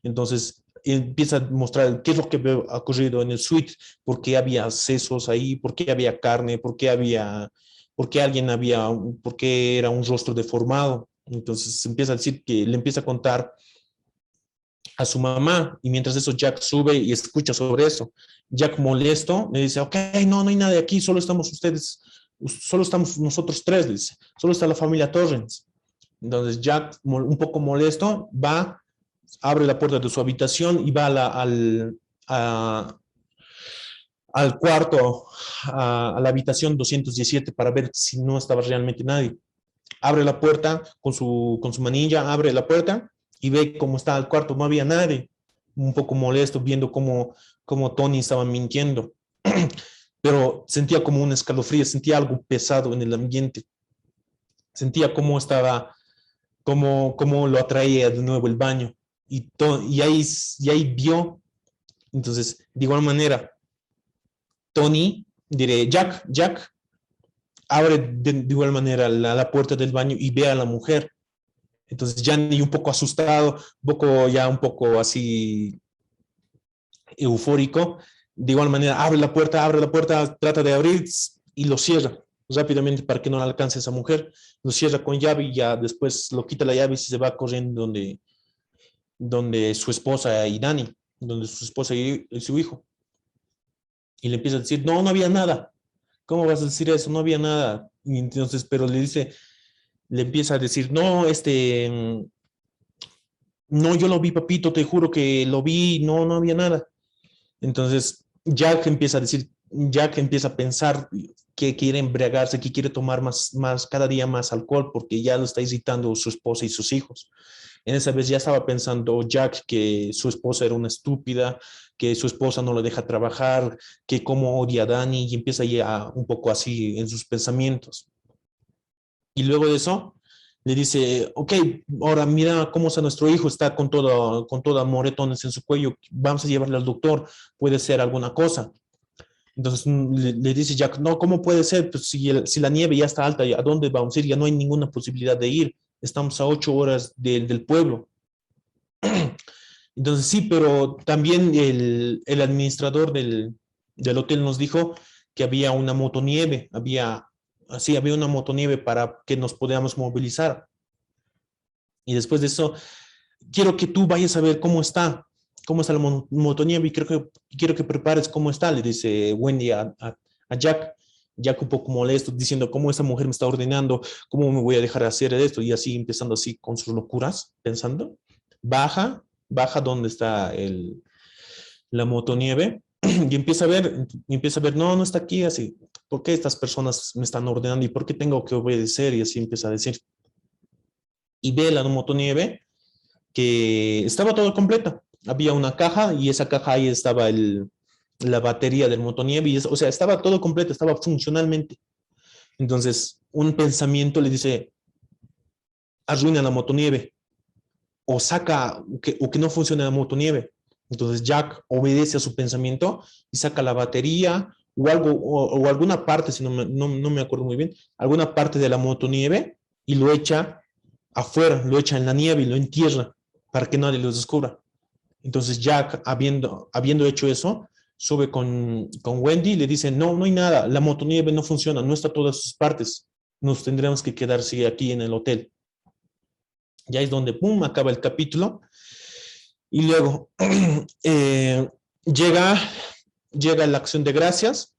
Entonces, empieza a mostrar qué es lo que ha ocurrido en el suite, por qué había sesos ahí, por qué había carne, por qué era un rostro deformado. Entonces, empieza a decir que le empieza a contar a su mamá, y mientras eso Jack sube y escucha sobre eso. Jack molesto le dice, ok, no hay nadie aquí, solo estamos nosotros tres, le dice, solo está la familia Torrens. Entonces Jack, un poco molesto, abre la puerta de su habitación y va al cuarto, a la habitación 217 para ver si no estaba realmente nadie. Abre la puerta con su manilla, abre la puerta y ve cómo está el cuarto, no había nadie. Un poco molesto viendo cómo Tony estaba mintiendo. Pero sentía como un escalofrío, sentía algo pesado en el ambiente. Sentía cómo lo atraía de nuevo el baño. Y ahí vio. Entonces, de igual manera, Jack, abre de igual manera la puerta del baño y ve a la mujer. Entonces, Gianni un poco asustado, un poco así eufórico, de igual manera abre la puerta, trata de abrir y lo cierra rápidamente para que no le alcance esa mujer. Lo cierra con llave y ya después lo quita la llave y se va corriendo donde su esposa y Dani, donde su esposa y su hijo. Y le empieza a decir, no había nada. ¿Cómo vas a decir eso? No había nada. Y entonces, pero le empieza a decir, no, yo lo vi, papito, te juro que lo vi, no había nada. Entonces, Jack empieza a pensar que quiere embriagarse, que quiere tomar cada día más alcohol porque ya lo está irritando su esposa y sus hijos. En esa vez ya estaba pensando Jack que su esposa era una estúpida, que su esposa no le deja trabajar, que cómo odia a Dani, y empieza ya un poco así en sus pensamientos. Y luego de eso le dice, ok, ahora mira cómo está nuestro hijo, está con toda moretones en su cuello, vamos a llevarle al doctor, puede ser alguna cosa. Entonces le dice Jack, no, ¿cómo puede ser? Pues si la nieve ya está alta, ¿a dónde vamos a ir? Ya no hay ninguna posibilidad de ir, estamos a 8 horas del pueblo. Entonces sí, pero también el administrador del hotel nos dijo que había una motonieve, había una motonieve para que nos podamos movilizar. Y después de eso, quiero que tú vayas a ver cómo está la motonieve y quiero que prepares cómo está, le dice Wendy a Jack. Jack un poco molesto, diciendo cómo esa mujer me está ordenando, cómo me voy a dejar hacer esto, y así empezando así con sus locuras, pensando. Baja donde está la motonieve y empieza a ver, no está aquí, así, ¿por qué estas personas me están ordenando y por qué tengo que obedecer? Y así empieza a decir. Y ve la motonieve que estaba todo completa. Había una caja y esa caja ahí estaba la batería del motonieve, o sea, estaba todo completo, estaba funcionalmente. Entonces, un pensamiento le dice, arruina la motonieve. o saca, o que no funciona la motonieve. Entonces Jack obedece a su pensamiento y saca la batería o algo, o alguna parte, si no me acuerdo muy bien, alguna parte de la motonieve y lo echa afuera, lo echa en la nieve y lo entierra para que nadie lo descubra. Entonces Jack, habiendo hecho eso, sube con Wendy y le dice, no, no hay nada, la motonieve no funciona, no está todas sus partes, nos tendremos que quedarse aquí en el hotel. Ya es donde, pum, acaba el capítulo. Y luego llega la acción de gracias,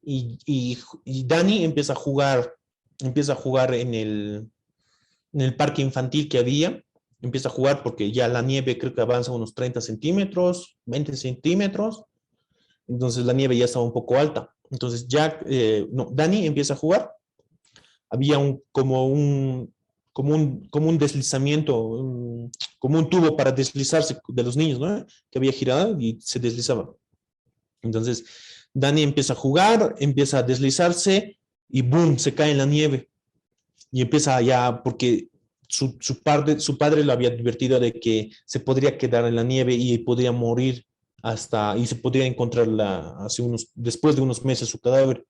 y Dani empieza a jugar en el parque infantil que había, empieza a jugar porque ya la nieve creo que avanza unos 30 centímetros, 20 centímetros, entonces la nieve ya estaba un poco alta. Entonces Dani empieza a jugar, había como un deslizamiento, como un tubo para deslizarse de los niños, ¿no? Que había girado y se deslizaba. Entonces, Dani empieza a jugar, empieza a deslizarse y boom, se cae en la nieve. Y empieza ya, porque su padre lo había advertido de que se podría quedar en la nieve y podría morir y se podría encontrar después de unos meses su cadáver.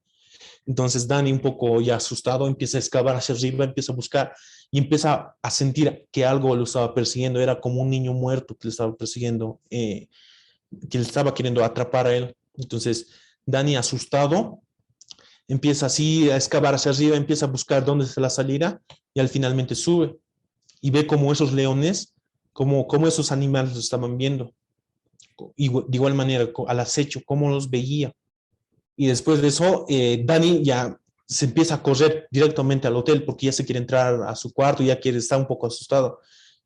Entonces Dani, un poco ya asustado, empieza a excavar hacia arriba, empieza a buscar y empieza a sentir que algo lo estaba persiguiendo. Era como un niño muerto que le estaba persiguiendo, que le estaba queriendo atrapar a él. Entonces Dani, asustado, empieza así a excavar hacia arriba, empieza a buscar dónde es la salida y al finalmente sube y ve como esos leones, como esos animales lo estaban viendo. De igual manera, al acecho, cómo los veía. Y después de eso, Dani ya se empieza a correr directamente al hotel porque ya se quiere entrar a su cuarto, ya está un poco asustado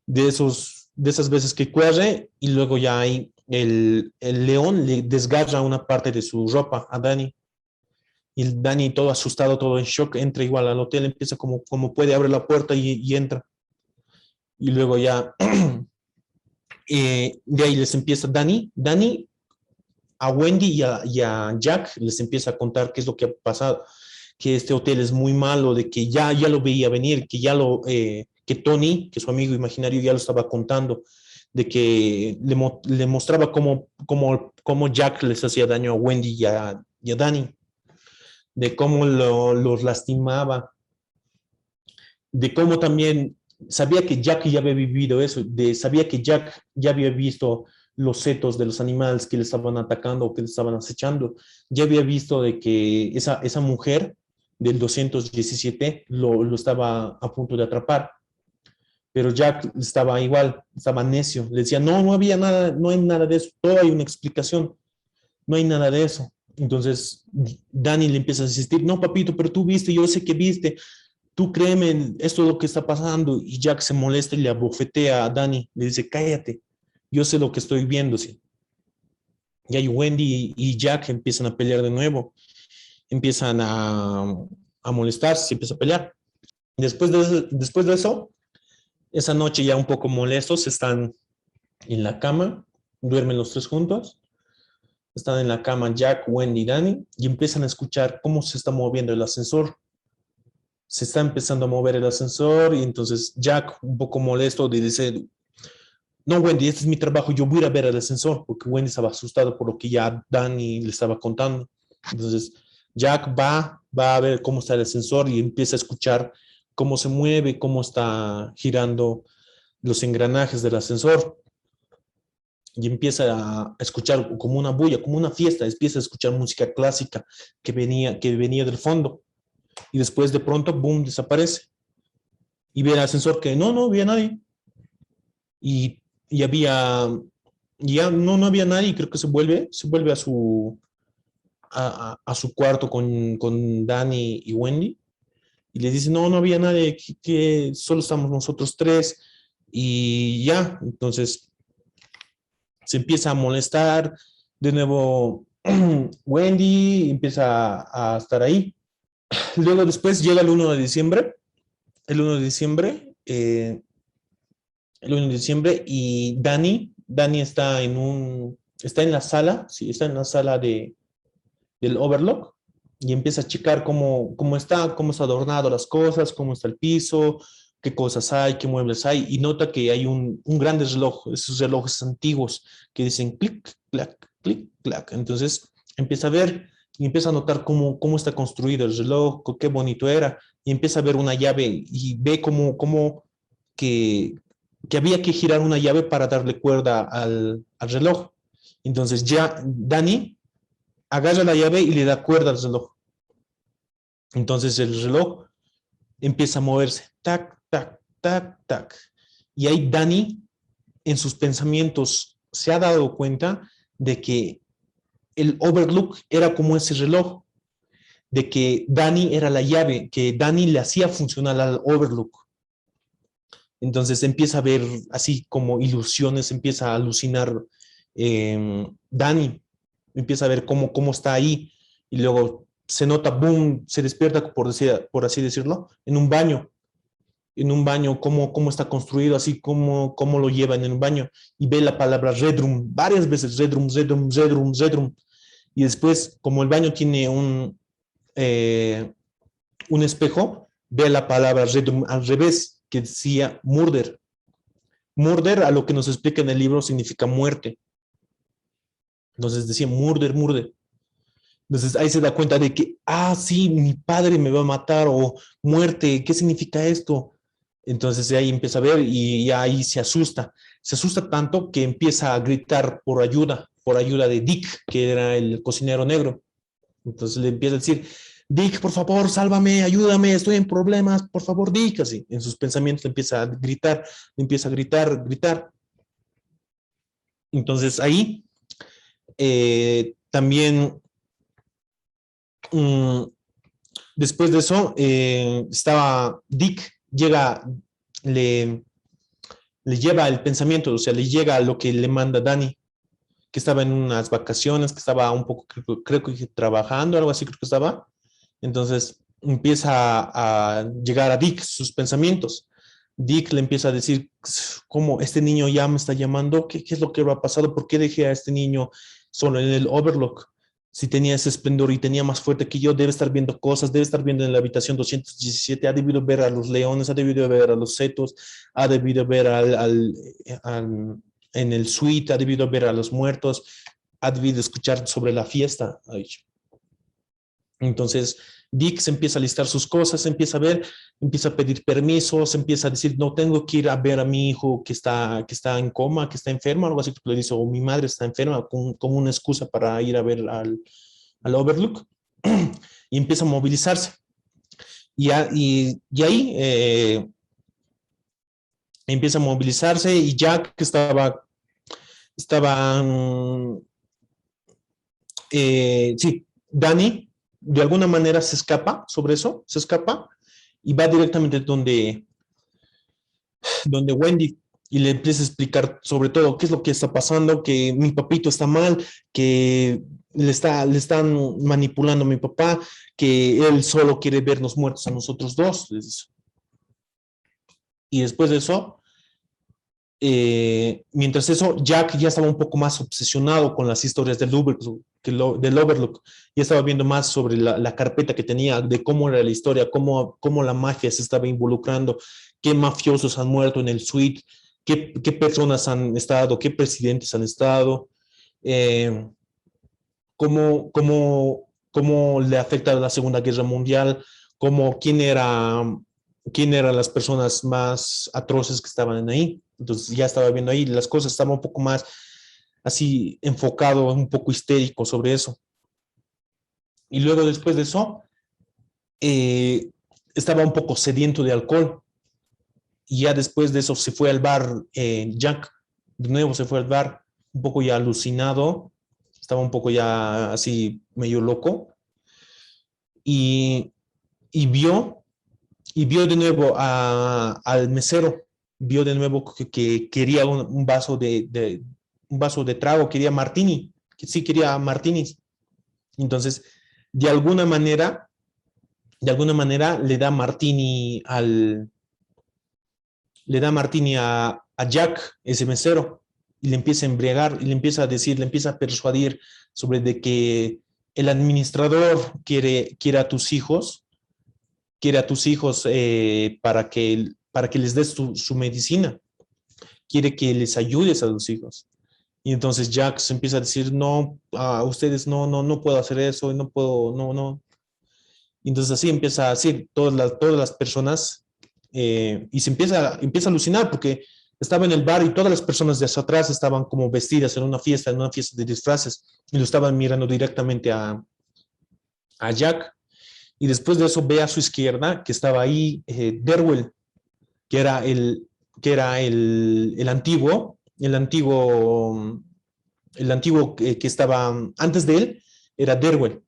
de esas veces que corre, y luego ya ahí el león le desgarra una parte de su ropa a Dani. Y Dani, todo asustado, todo en shock, entra igual al hotel, empieza como puede, abre la puerta y entra. Y luego ya de ahí les empieza Dani, a Wendy y a Jack les empieza a contar qué es lo que ha pasado, que este hotel es muy malo, de que ya lo veía venir, que Tony, que su amigo imaginario, ya lo estaba contando, de que le mostraba cómo Jack les hacía daño a Wendy y a Dani, de cómo los lastimaba, de cómo también sabía que Jack ya había vivido eso, sabía que Jack ya había visto los setos de los animales que le estaban atacando o que le estaban acechando. Ya había visto de que esa mujer del 217 lo estaba a punto de atrapar. Pero Jack estaba igual, estaba necio. Le decía, no había nada, no hay nada de eso. Todo hay una explicación. No hay nada de eso. Entonces, Dani le empieza a insistir, no, papito, pero tú viste, yo sé que viste. Tú créeme, esto es lo que está pasando. Y Jack se molesta y le abofetea a Dani. Le dice, cállate, yo sé lo que estoy viendo. ¿Sí? Y ahí Wendy y Jack empiezan a pelear de nuevo. Empiezan a molestarse, empiezan a pelear. Después de eso, esa noche ya un poco molestos, están en la cama, duermen los tres juntos. Están en la cama Jack, Wendy y Dani y empiezan a escuchar cómo se está moviendo el ascensor. Se está empezando a mover el ascensor y entonces Jack, un poco molesto, dice, no, Wendy, este es mi trabajo, yo voy a ir a ver el ascensor, porque Wendy estaba asustado por lo que ya Dani le estaba contando. Entonces Jack va a ver cómo está el ascensor y empieza a escuchar cómo se mueve, cómo está girando los engranajes del ascensor. Y empieza a escuchar como una bulla, como una fiesta, empieza a escuchar música clásica que venía del fondo. Y después de pronto, boom, desaparece. Y ve el ascensor que no había nadie. Y ya no había nadie, y creo que se vuelve a su cuarto con Dani y Wendy. Y le dice, no había nadie, que solo estamos nosotros tres. Y ya, entonces se empieza a molestar. De nuevo, Wendy empieza a estar ahí. Luego después llega el 1 de diciembre. El 1 de diciembre y Dani está en la sala, sí, está en la sala del Overlook y empieza a checar cómo está adornado las cosas, cómo está el piso, qué cosas hay, qué muebles hay, y nota que hay un grande reloj, esos relojes antiguos que dicen clic, clac, clic, clac. Entonces empieza a ver y empieza a notar cómo está construido el reloj, qué bonito era, y empieza a ver una llave y ve cómo que había que girar una llave para darle cuerda al reloj. Entonces ya Dani agarra la llave y le da cuerda al reloj. Entonces el reloj empieza a moverse, tac, tac, tac, tac. Y ahí Dani, en sus pensamientos, se ha dado cuenta de que el Overlook era como ese reloj, de que Dani era la llave, que Dani le hacía funcionar al Overlook. Entonces empieza a ver así como ilusiones, empieza a alucinar Dani, empieza a ver cómo está ahí, y luego se nota, boom, se despierta, por así decirlo, en un baño, cómo está construido, así cómo lo llevan en un baño, y ve la palabra Redrum varias veces, Redrum, Redrum, Redrum, Redrum, y después, como el baño tiene un espejo, ve la palabra Redrum al revés, que decía Murder. Murder, a lo que nos explica en el libro, significa muerte. Entonces decía Murder, Murder. Entonces ahí se da cuenta de que, sí, mi padre me va a matar, o muerte, ¿qué significa esto? Entonces ahí empieza a ver y ahí se asusta. Se asusta tanto que empieza a gritar por ayuda de Dick, que era el cocinero negro. Entonces le empieza a decir, Dick, por favor, sálvame, ayúdame, estoy en problemas, por favor, Dick, así. En sus pensamientos empieza a gritar, gritar. Entonces ahí también, después de eso, estaba Dick, le lleva el pensamiento, o sea, le llega lo que le manda Dani, que estaba en unas vacaciones, que estaba un poco, creo que trabajando, algo así creo que estaba. Entonces empieza a llegar a Dick sus pensamientos. Dick le empieza a decir, ¿cómo este niño ya me está llamando? ¿Qué es lo que ha pasado? ¿Por qué dejé a este niño solo en el Overlook? Si tenía ese esplendor y tenía más fuerte que yo, debe estar viendo cosas, debe estar viendo en la habitación 217, ha debido ver a los leones, ha debido ver a los setos, ha debido ver en el suite, ha debido ver a los muertos, ha debido escuchar sobre la fiesta. Ay. Entonces, Dick se empieza a listar sus cosas, empieza a ver, empieza a pedir permisos, empieza a decir, no, tengo que ir a ver a mi hijo que está en coma, que está enfermo, algo así que le dice, o mi madre está enferma, como una excusa para ir a ver al Overlook. Y empieza a movilizarse. Y ahí empieza a movilizarse, y Jack, que estaba sí, Dani, de alguna manera se escapa y va directamente donde Wendy, y le empieza a explicar sobre todo qué es lo que está pasando, que mi papito está mal, que le están manipulando a mi papá, que él solo quiere vernos muertos a nosotros dos. Y después de eso, mientras eso, Jack ya estaba un poco más obsesionado con las historias del Overlook. Ya estaba viendo más sobre la carpeta que tenía, de cómo era la historia, cómo la mafia se estaba involucrando, qué mafiosos han muerto en el suite, qué personas han estado, qué presidentes han estado, cómo le afecta la Segunda Guerra Mundial, quién eran las personas más atroces que estaban ahí. Entonces ya estaba viendo ahí, las cosas estaban un poco más así enfocado, un poco histérico sobre eso. Y luego después de eso, estaba un poco sediento de alcohol. Y ya después de eso se fue al bar, Jack, de nuevo se fue al bar, un poco ya alucinado, estaba un poco ya así medio loco. Y vio de nuevo al mesero, vio de nuevo que quería un vaso de trago, quería martini, que sí quería martinis. Entonces, de alguna manera le da martini a Jack, ese mesero, y le empieza a embriagar, y le empieza a decir, le empieza a persuadir sobre de que el administrador quiere a tus hijos, para que para que les des su medicina. Quiere que les ayudes a los hijos. Y entonces Jack se empieza a decir, no, a ustedes no puedo hacer eso, no puedo, no. Y entonces así empieza a decir todas las personas y se empieza a alucinar porque estaba en el bar y todas las personas de hacia atrás estaban como vestidas en una fiesta de disfraces y lo estaban mirando directamente a Jack. Y después de eso ve a su izquierda que estaba ahí Derwell, que era el antiguo que estaba antes de él, era Derwell.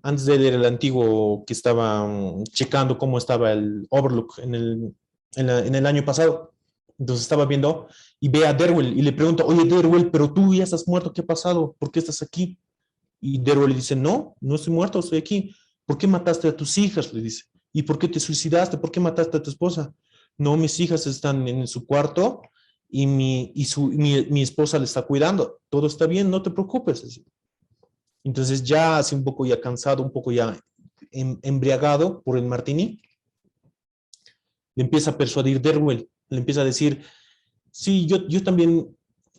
Antes de él era el antiguo que estaba checando cómo estaba el Overlook en el año pasado. Entonces estaba viendo y ve a Derwell y le pregunta, oye Derwell, pero tú ya estás muerto, ¿qué ha pasado? ¿Por qué estás aquí? Y Derwell le dice, no estoy muerto, estoy aquí. ¿Por qué mataste a tus hijas? Le dice. ¿Y por qué te suicidaste? ¿Por qué mataste a tu esposa? No, mis hijas están en su cuarto y mi esposa le está cuidando. Todo está bien, no te preocupes. Entonces ya así un poco ya cansado, un poco ya embriagado por el martini, le empieza a persuadir Derwell, le empieza a decir, sí, yo también,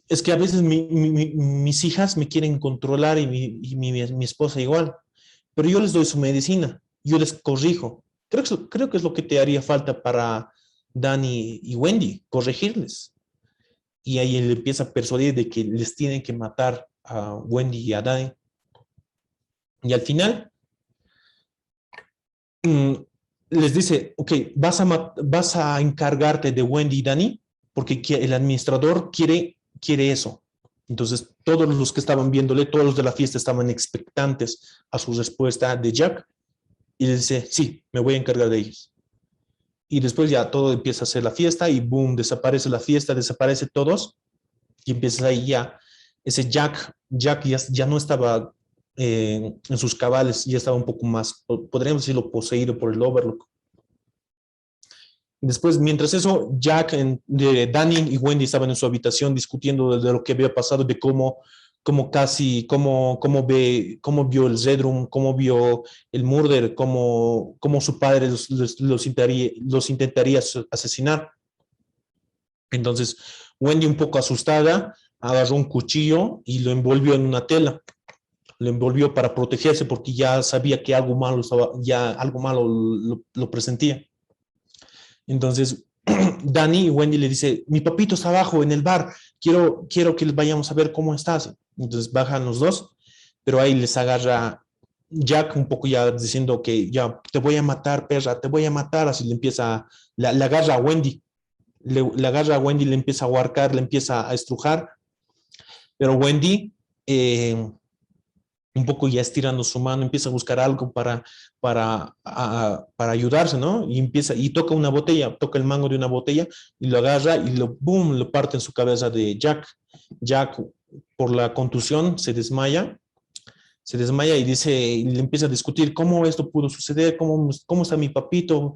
es que a veces mis hijas me quieren controlar y mi esposa igual, pero yo les doy su medicina, yo les corrijo. Creo que es lo que te haría falta para Danny y Wendy, corregirles. Y ahí él empieza a persuadir de que les tienen que matar a Wendy y a Danny. Y al final les dice, ok, vas a encargarte de Wendy y Danny porque el administrador quiere eso. Entonces todos los que estaban viéndole, todos los de la fiesta estaban expectantes a su respuesta de Jack y le dice, sí, me voy a encargar de ellos. Y después ya todo empieza a hacer la fiesta y boom, desaparece la fiesta, desaparece todos y empieza ahí ya, ese Jack ya no estaba en sus cabales, ya estaba un poco más, podríamos decirlo, poseído por el Overlook. Y después, mientras eso, Danny y Wendy estaban en su habitación discutiendo de lo que había pasado, de cómo vio el Red Room, cómo vio el murder, cómo su padre los intentaría asesinar. Entonces, Wendy, un poco asustada, agarró un cuchillo y lo envolvió en una tela. Lo envolvió para protegerse porque ya sabía que algo malo lo presentía. Entonces, Danny y Wendy le dice, mi papito está abajo en el bar, quiero que vayamos a ver cómo estás. Entonces bajan los dos, pero ahí les agarra Jack un poco ya diciendo que ya te voy a matar, perra, te voy a matar. Así le empieza, le agarra a Wendy, le agarra a Wendy, le empieza a ahorcar, le empieza a estrujar. Pero Wendy, un poco ya estirando su mano, empieza a buscar algo para ayudarse, ¿no? Y toca una botella, toca el mango de una botella y lo agarra y lo parte en su cabeza de Jack. Jack, por la contusión, se desmaya y le empieza a discutir cómo esto pudo suceder, cómo está mi papito,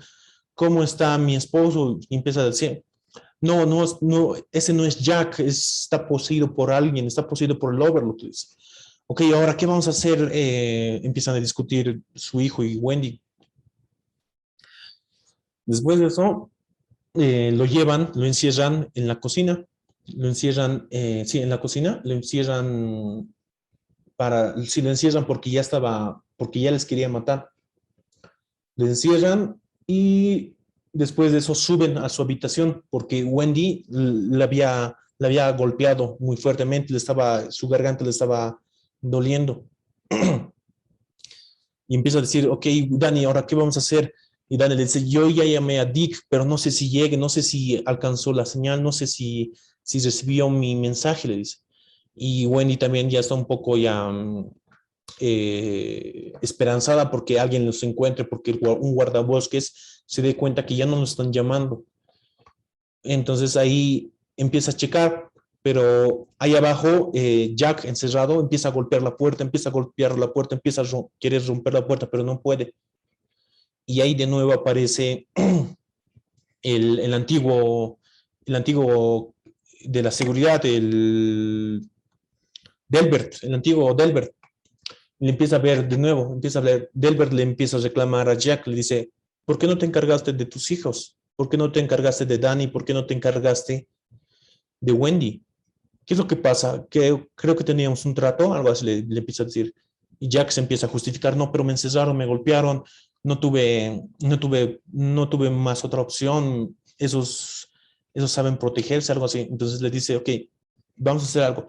cómo está mi esposo, y empieza a decir, no, ese no es Jack, está poseído por alguien, está poseído por el Overlook. Ok, ahora, ¿qué vamos a hacer? Empiezan a discutir su hijo y Wendy. Después de eso, lo encierran en la cocina. Lo encierran, en la cocina. Lo encierran lo encierran porque ya les quería matar. Lo encierran y después de eso suben a su habitación porque Wendy le había golpeado muy fuertemente, su garganta le estaba doliendo. Y empieza a decir, ok, Danny, ¿ahora qué vamos a hacer? Y Danny le dice, yo ya llamé a Dick, pero no sé si llegue, no sé si alcanzó la señal, no sé si recibió mi mensaje, le dice. Y Wendy también ya está un poco ya esperanzada porque alguien los encuentre, porque un guardabosques se dé cuenta que ya no los están llamando. Entonces ahí empieza a checar, pero ahí abajo Jack encerrado empieza a golpear la puerta, empieza a querer romper la puerta, pero no puede. Y ahí de nuevo aparece el antiguo de la seguridad, el antiguo Delbert. Le empieza a ver de nuevo, Delbert le empieza a reclamar a Jack, le dice, ¿por qué no te encargaste de tus hijos? ¿Por qué no te encargaste de Danny? ¿Por qué no te encargaste de Wendy? ¿Qué es lo que pasa? Que creo que teníamos un trato, algo así le empieza a decir. Y Jack se empieza a justificar, no, pero me encerraron, me golpearon, no tuve más otra opción, esos saben protegerse, algo así. Entonces le dice, ok, vamos a hacer algo.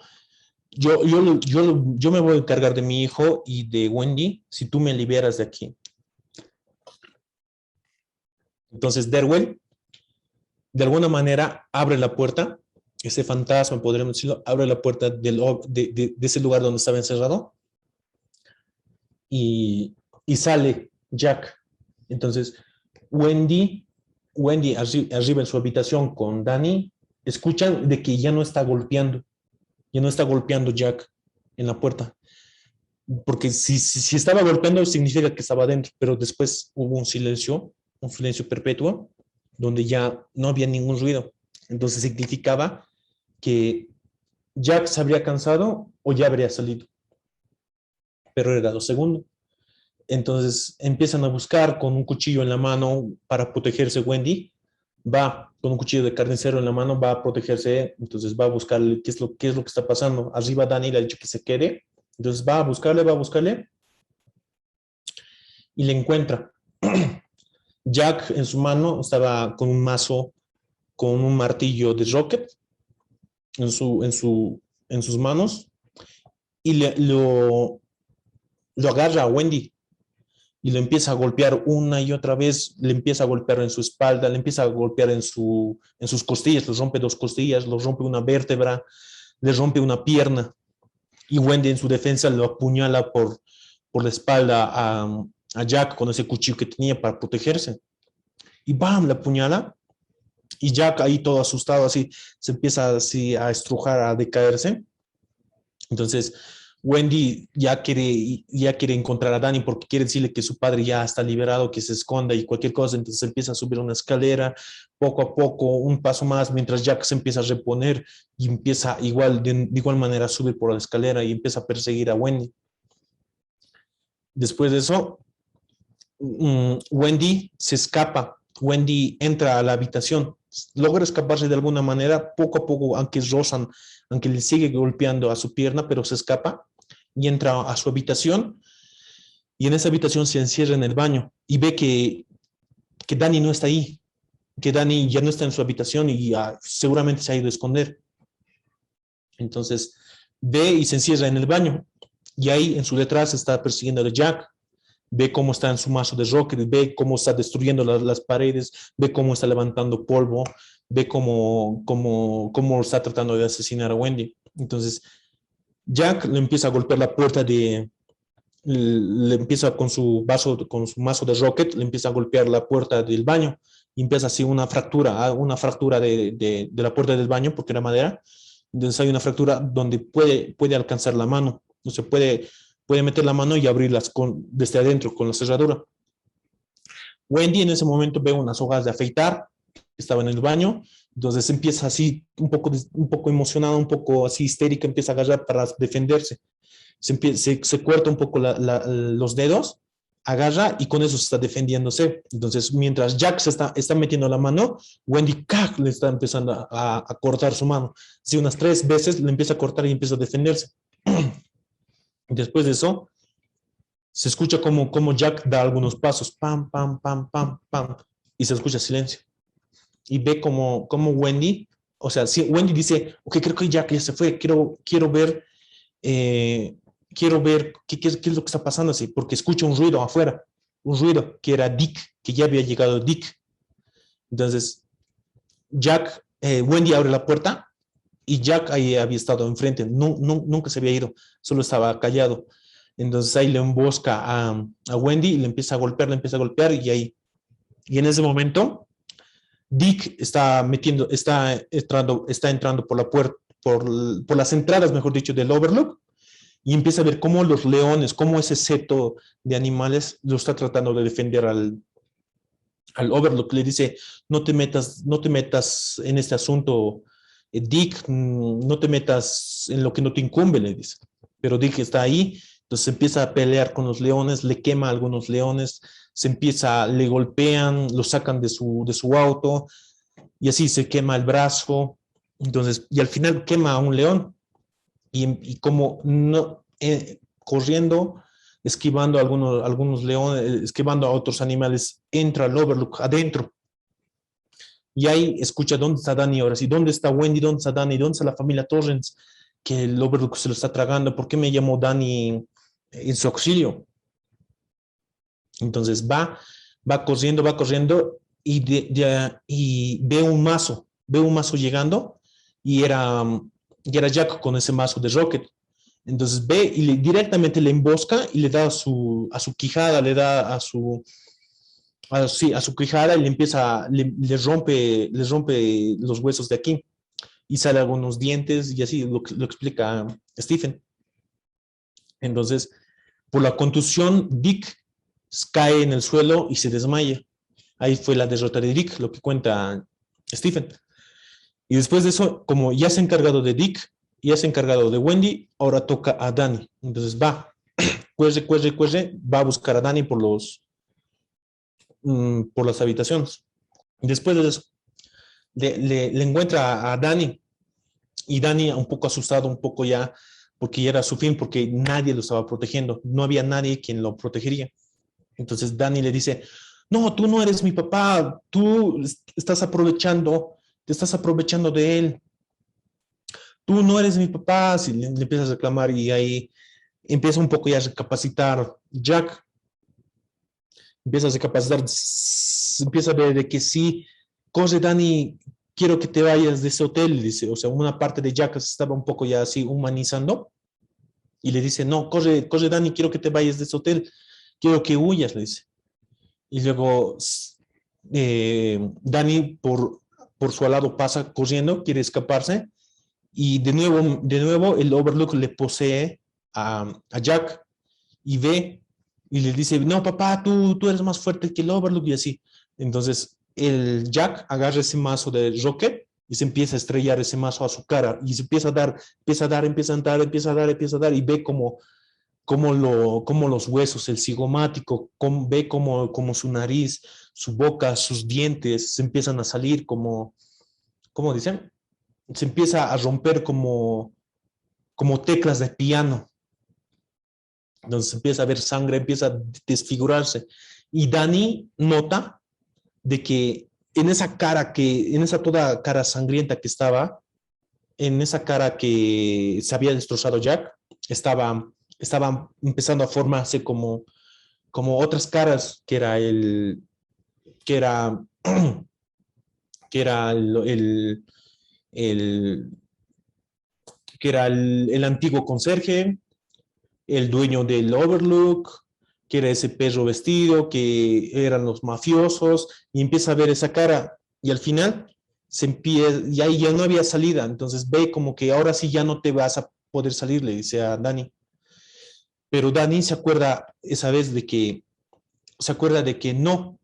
Yo me voy a encargar de mi hijo y de Wendy si tú me liberas de aquí. Entonces Derwell, de alguna manera, abre la puerta, ese fantasma, podríamos decirlo, abre la puerta de ese lugar donde estaba encerrado y sale Jack. Entonces, Wendy arriba en su habitación con Danny, escuchan de que ya no está golpeando Jack en la puerta. Porque si estaba golpeando significa que estaba adentro, pero después hubo un silencio perpetuo, donde ya no había ningún ruido. Entonces significaba que Jack se habría cansado o ya habría salido. Pero era lo segundo. Entonces empiezan a buscar con un cuchillo en la mano para protegerse. Wendy va con un cuchillo de carnicero en la mano, va a protegerse, entonces va a buscar qué es lo que está pasando. Arriba Danny le ha dicho que se quede, entonces va a buscarle y le encuentra. Jack en su mano estaba con un mazo, con un martillo de Rocket en sus manos y lo agarra a Wendy y lo empieza a golpear una y otra vez, le empieza a golpear en su espalda, le empieza a golpear en sus costillas, le rompe 2 costillas, le rompe una vértebra, le rompe una pierna y Wendy en su defensa lo apuñala por la espalda a Jack con ese cuchillo que tenía para protegerse. Y ¡bam! La apuñala y Jack ahí todo asustado así se empieza así a estrujar, a decaerse. Entonces Wendy ya quiere encontrar a Danny porque quiere decirle que su padre ya está liberado, que se esconda y cualquier cosa. Entonces empieza a subir una escalera, poco a poco, un paso más, mientras Jack se empieza a reponer y empieza de igual manera a subir por la escalera y empieza a perseguir a Wendy. Después de eso, Wendy se escapa. Wendy entra a la habitación, logra escaparse de alguna manera, poco a poco, aunque le sigue golpeando a su pierna, pero se escapa y entra a su habitación. Y en esa habitación se encierra en el baño y ve que Danny no está ahí, que Danny ya no está en su habitación y seguramente se ha ido a esconder. Entonces ve y se encierra en el baño y ahí en su detrás está persiguiendo a Jack. Ve cómo está en su mazo de Rocket, ve cómo está destruyendo las paredes, ve cómo está levantando polvo, ve cómo está tratando de asesinar a Wendy. Entonces, Jack le empieza a golpear la puerta le empieza con su mazo de Rocket, le empieza a golpear la puerta del baño y empieza así una fractura de la puerta del baño, porque era madera. Entonces hay una fractura donde puede alcanzar la mano, no se puede meter la mano y abrirlas desde adentro con la cerradura. Wendy en ese momento ve unas hojas de afeitar que estaban en el baño, entonces empieza así un poco emocionada, un poco así histérica, empieza a agarrar para defenderse. Se corta un poco los dedos, agarra y con eso se está defendiéndose. Entonces, mientras Jack se está metiendo la mano, Wendy le está empezando a cortar su mano. Así unas 3 veces le empieza a cortar y empieza a defenderse. Después de eso, se escucha como Jack da algunos pasos, pam, pam, pam, pam, pam, y se escucha silencio. Y ve como Wendy, o sea, si Wendy dice, ok, creo que Jack ya se fue, quiero ver qué es lo que está pasando así, porque escucha un ruido afuera, un ruido que era Dick, que ya había llegado Dick. Entonces, Wendy abre la puerta y Jack ahí había estado enfrente, nunca se había ido, solo estaba callado. Entonces ahí le embosca a Wendy y le empieza a golpear y en ese momento Dick está entrando por la puerta, por las entradas, mejor dicho, del Overlook, y empieza a ver cómo los leones, cómo ese seto de animales lo está tratando de defender al Overlook. Le dice, no te metas en este asunto, Dick, no te metas en lo que no te incumbe, le dice. Pero Dick está ahí, entonces empieza a pelear con los leones, le quema a algunos leones, le golpean, lo sacan de su auto, y así se quema el brazo. Entonces, y al final quema a un león, y como no, corriendo, esquivando algunos leones, esquivando a otros animales, entra el Overlook adentro. Y ahí escucha dónde está Danny ahora sí, dónde está Wendy, dónde está Danny, dónde está la familia Torrance, que el Overlook se lo está tragando. ¿Por qué me llamó Danny en su auxilio? Entonces va corriendo y ve un mazo llegando, y era Jack con ese mazo de Rocket. Entonces ve y directamente le embosca y le da a su quijada, le da a su quijada, y le rompe los huesos de aquí, y sale algunos dientes, y así lo explica Stephen. Entonces, por la contusión, Dick cae en el suelo y se desmaya. Ahí fue la derrota de Dick, lo que cuenta Stephen. Y después de eso, como ya se ha encargado de Dick, ya se ha encargado de Wendy, ahora toca a Danny. Entonces corre, va a buscar a Danny por las habitaciones. Después de eso, le encuentra a Danny, y Danny un poco asustado, un poco ya, porque ya era su fin, porque nadie lo estaba protegiendo, no había nadie quien lo protegería. Entonces Danny le dice: no, tú no eres mi papá, tú te estás aprovechando de él, tú no eres mi papá. Si le empiezas a reclamar, y ahí empieza un poco ya a recapacitar Jack, empieza a ver de que sí, corre Danny, quiero que te vayas de ese hotel, dice. O sea, una parte de Jack se estaba un poco ya así humanizando, y le dice: no, corre Danny, quiero que te vayas de ese hotel, quiero que huyas, le dice. Y luego Danny por su lado pasa corriendo, quiere escaparse, y de nuevo el Overlook le posee a Jack, y ve y le dice: no, papá, tú eres más fuerte que el Overlook, y así. Entonces el Jack agarra ese mazo de Rocket y se empieza a estrellar ese mazo a su cara, y se empieza a dar, y ve como los huesos, el cigomático, ve como su nariz, su boca, sus dientes se empiezan a salir ¿cómo dicen? Se empieza a romper como teclas de piano. Entonces empieza a ver sangre, empieza a desfigurarse. Y Danny nota de que en esa toda cara sangrienta que estaba, en esa cara que se había destrozado Jack, estaba empezando a formarse como otras caras, que era el antiguo conserje, el dueño del Overlook, que era ese perro vestido, que eran los mafiosos, y empieza a ver esa cara, y al final y ahí ya no había salida. Entonces ve como que ahora sí ya no te vas a poder salir, le dice a Danny. Pero Danny se acuerda esa vez de que no,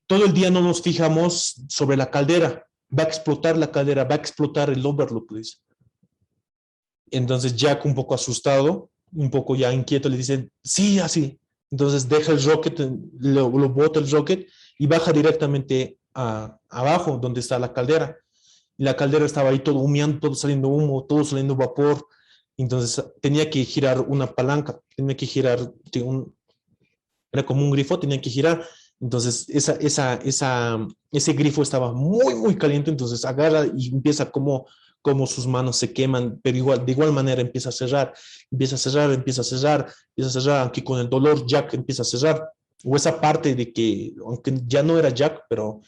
todo el día no nos fijamos sobre la caldera, va a explotar la caldera, va a explotar el Overlook, dice. Entonces Jack, un poco asustado, un poco ya inquieto, le dice: sí, así. Entonces deja el Rocket, lo bota el Rocket, y baja directamente abajo donde está la caldera. Y la caldera estaba ahí todo humeando, todo saliendo humo, todo saliendo vapor. Entonces tenía que girar una palanca, tenía que girar, era como un grifo, tenía que girar. Entonces ese grifo estaba muy, muy caliente. Entonces agarra y empieza como sus manos se queman, pero de igual manera empieza a cerrar, aunque con el dolor Jack empieza a cerrar. O esa parte de que, aunque ya no era Jack, pero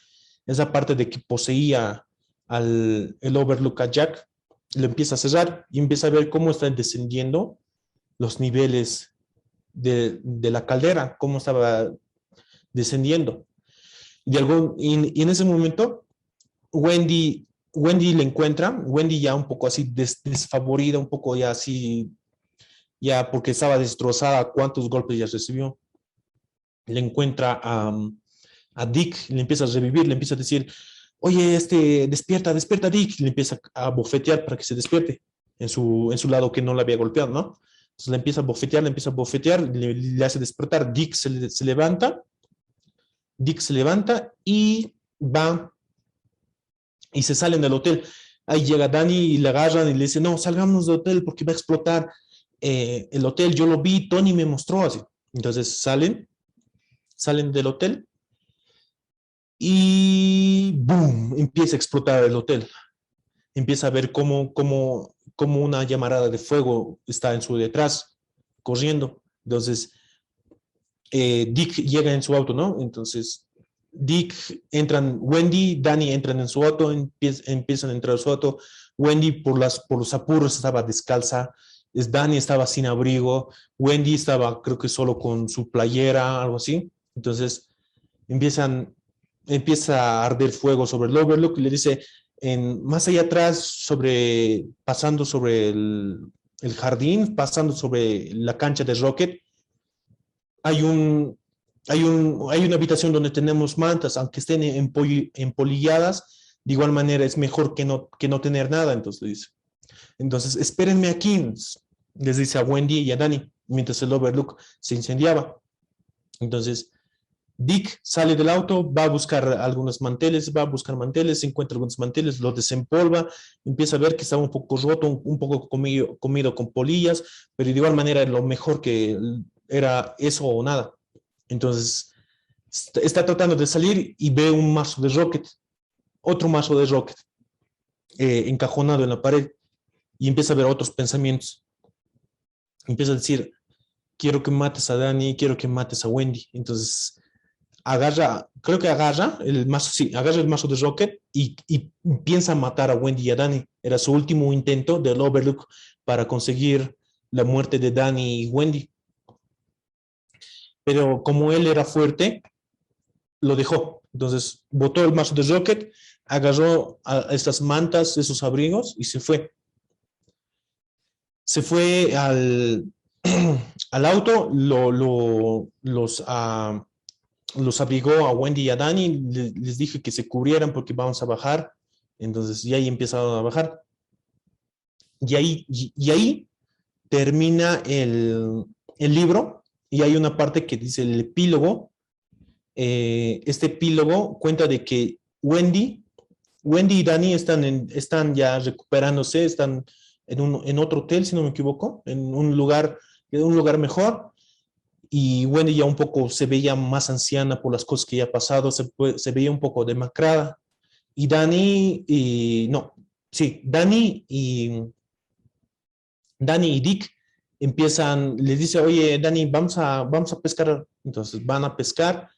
esa parte de que poseía el Overlook a Jack, lo empieza a cerrar, y empieza a ver cómo están descendiendo los niveles de la caldera, cómo estaba descendiendo. Y en ese momento Wendy le encuentra, Wendy ya un poco así desfavorida, un poco ya así, ya porque estaba destrozada, cuántos golpes ya recibió. Le encuentra a Dick, le empieza a revivir, le empieza a decir: oye, despierta Dick, le empieza a bofetear para que se despierte en su lado que no le había golpeado, ¿no? Entonces le empieza a bofetear, le hace despertar. Dick se levanta, Dick se levanta y va y se salen del hotel. Ahí llega Dani y le agarran y le dice, no, salgamos del hotel porque va a explotar el hotel. Yo lo vi, Tony me mostró así. Entonces salen del hotel y ¡boom! Empieza a explotar el hotel. Empieza a ver cómo una llamarada de fuego está en su detrás, corriendo. Entonces, Dick llega en su auto, ¿no? Entonces, Wendy, Dani entran en su auto, empiezan a entrar a su auto. Wendy, por los apuros, estaba descalza. Dani estaba sin abrigo. Wendy estaba, creo que solo con su playera, algo así. Entonces, empieza a arder fuego sobre el Overlook y le dice, más allá atrás, pasando sobre el jardín, pasando sobre la cancha de Rocket, hay una habitación donde tenemos mantas, aunque estén empolilladas, de igual manera es mejor que no tener nada, entonces le dice. Entonces, espérenme aquí, les dice a Wendy y a Dani, mientras el Overlook se incendiaba. Entonces, Dick sale del auto, va a buscar manteles, encuentra algunos manteles, los desempolva, empieza a ver que estaba un poco roto, un poco comido con polillas, pero de igual manera lo mejor que era eso o nada. Entonces, está tratando de salir y ve un mazo de Rocket, otro mazo de Rocket, encajonado en la pared, y empieza a ver otros pensamientos. Empieza a decir, quiero que mates a Dani, quiero que mates a Wendy. Entonces, agarra el mazo de Rocket y piensa matar a Wendy y a Dani. Era su último intento del Overlook para conseguir la muerte de Dani y Wendy. Pero como él era fuerte, lo dejó. Entonces, botó el mazo de Rocket, agarró a estas mantas, esos abrigos, y se fue. Se fue al auto, los abrigó a Wendy y a Dani, les dije que se cubrieran porque vamos a bajar. Entonces, ya ahí empezaron a bajar. Y ahí termina el libro, y hay una parte que dice el epílogo. Este epílogo cuenta de que Wendy y Dani están ya recuperándose, están en otro hotel, si no me equivoco, en un lugar mejor, y Wendy ya un poco se veía más anciana por las cosas que ya ha pasado, se veía un poco demacrada, y Dani y Dick les dice, oye, Dani, vamos a pescar. Entonces van a pescar,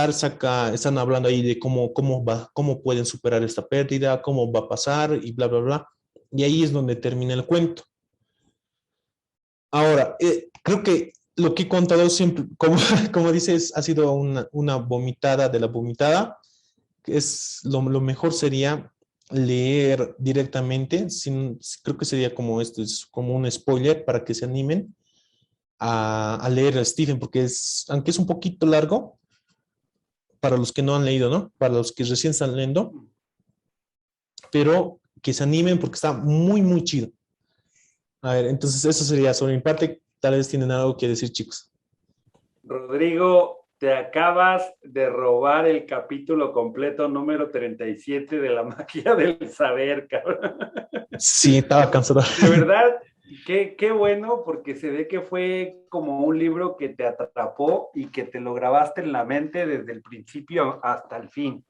están hablando ahí de cómo pueden superar esta pérdida, cómo va a pasar y bla, bla, bla. Y ahí es donde termina el cuento. Ahora, creo que lo que he contado siempre, como dices, ha sido una vomitada de la vomitada. Lo mejor sería leer directamente, creo que sería como como un spoiler para que se animen a leer a Stephen, porque aunque es un poquito largo, para los que no han leído, ¿no? Para los que recién están leyendo, pero que se animen porque está muy, muy chido. A ver, entonces eso sería sobre mi parte. Tal vez tienen algo que decir, chicos. Rodrigo, te acabas de robar el capítulo completo número 37 de La Magia del Saber, cabrón. Sí, estaba cansado. De verdad, qué bueno, porque se ve que fue como un libro que te atrapó y que te lo grabaste en la mente desde el principio hasta el fin.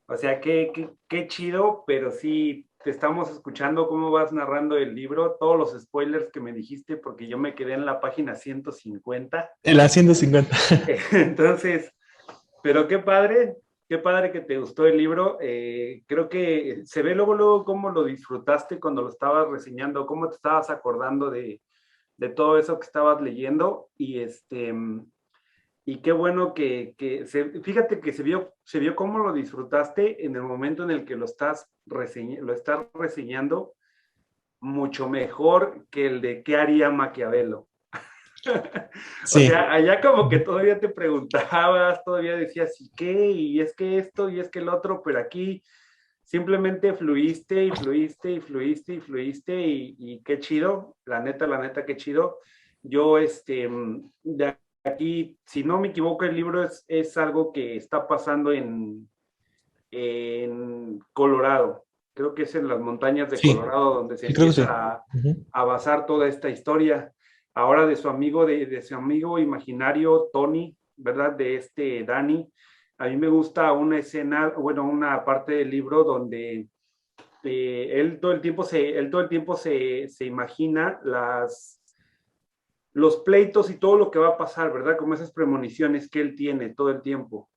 O sea, qué chido, pero sí, te estamos escuchando cómo vas narrando el libro, todos los spoilers que me dijiste, porque yo me quedé en la página 150. En la 150. Entonces, pero qué padre que te gustó el libro. Creo que se ve luego cómo lo disfrutaste cuando lo estabas reseñando, cómo te estabas acordando de todo eso que estabas leyendo, y qué bueno fíjate que se vio cómo lo disfrutaste en el momento en el que lo estás reseñando, mucho mejor que el de qué haría Maquiavelo. Sí. O sea, allá como que todavía te preguntabas, todavía decías, ¿y qué? Y es que esto, y es que el otro, pero aquí simplemente fluiste y fluiste y fluiste y fluiste y qué chido, la neta, qué chido. Yo, de aquí, si no me equivoco, el libro es algo que está pasando en Colorado. Creo que es en las montañas de Sí, Colorado donde se sí, creo que empieza sí. Ujú. a basar toda esta historia. Ahora de su amigo, de su amigo imaginario, Tony, ¿verdad? De este Danny. A mí me gusta una escena, bueno, una parte del libro donde él todo el tiempo se imagina los pleitos y todo lo que va a pasar, ¿verdad? Como esas premoniciones que él tiene todo el tiempo.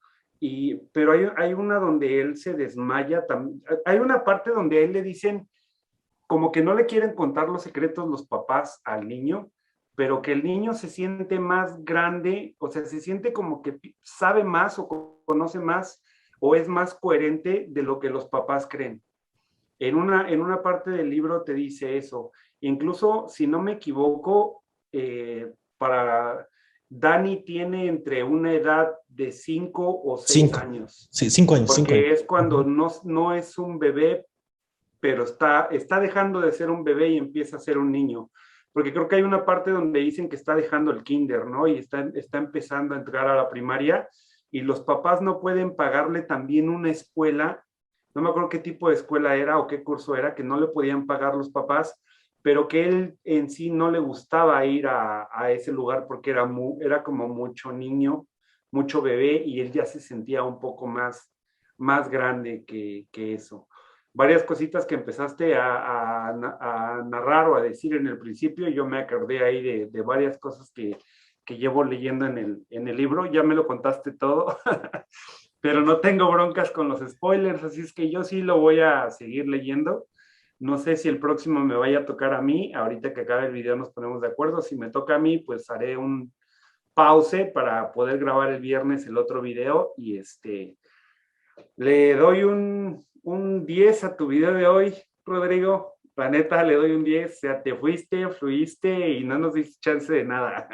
Pero hay una donde él se desmaya, hay una parte donde a él le dicen como que no le quieren contar los secretos los papás al niño, pero que el niño se siente más grande, o sea, se siente como que sabe más o conoce más o es más coherente de lo que los papás creen. En una parte del libro te dice eso. Incluso, si no me equivoco, para Dani tiene entre una edad de 5 o 6 Cinco. años, Sí, 5 años, 5 años. porque es cuando Ujú. no es un bebé, pero está dejando de ser un bebé y empieza a ser un niño. Porque creo que hay una parte donde dicen que está dejando el kinder, ¿no? Y está empezando a entrar a la primaria y los papás no pueden pagarle también una escuela. No me acuerdo qué tipo de escuela era o qué curso era, que no le podían pagar los papás, pero que él en sí no le gustaba ir a ese lugar porque era como mucho niño, mucho bebé, y él ya se sentía un poco más grande que eso. Varias cositas que empezaste a narrar o a decir en el principio, yo me acordé ahí de varias cosas que llevo leyendo en el libro, ya me lo contaste todo, pero no tengo broncas con los spoilers, así es que yo sí lo voy a seguir leyendo. No sé si el próximo me vaya a tocar a mí, ahorita que acabe el video nos ponemos de acuerdo, si me toca a mí, pues haré un pause para poder grabar el viernes el otro video y le doy un 10 a tu video de hoy, Rodrigo. La neta, le doy un 10. O sea, te fuiste, fluiste y no nos diste chance de nada.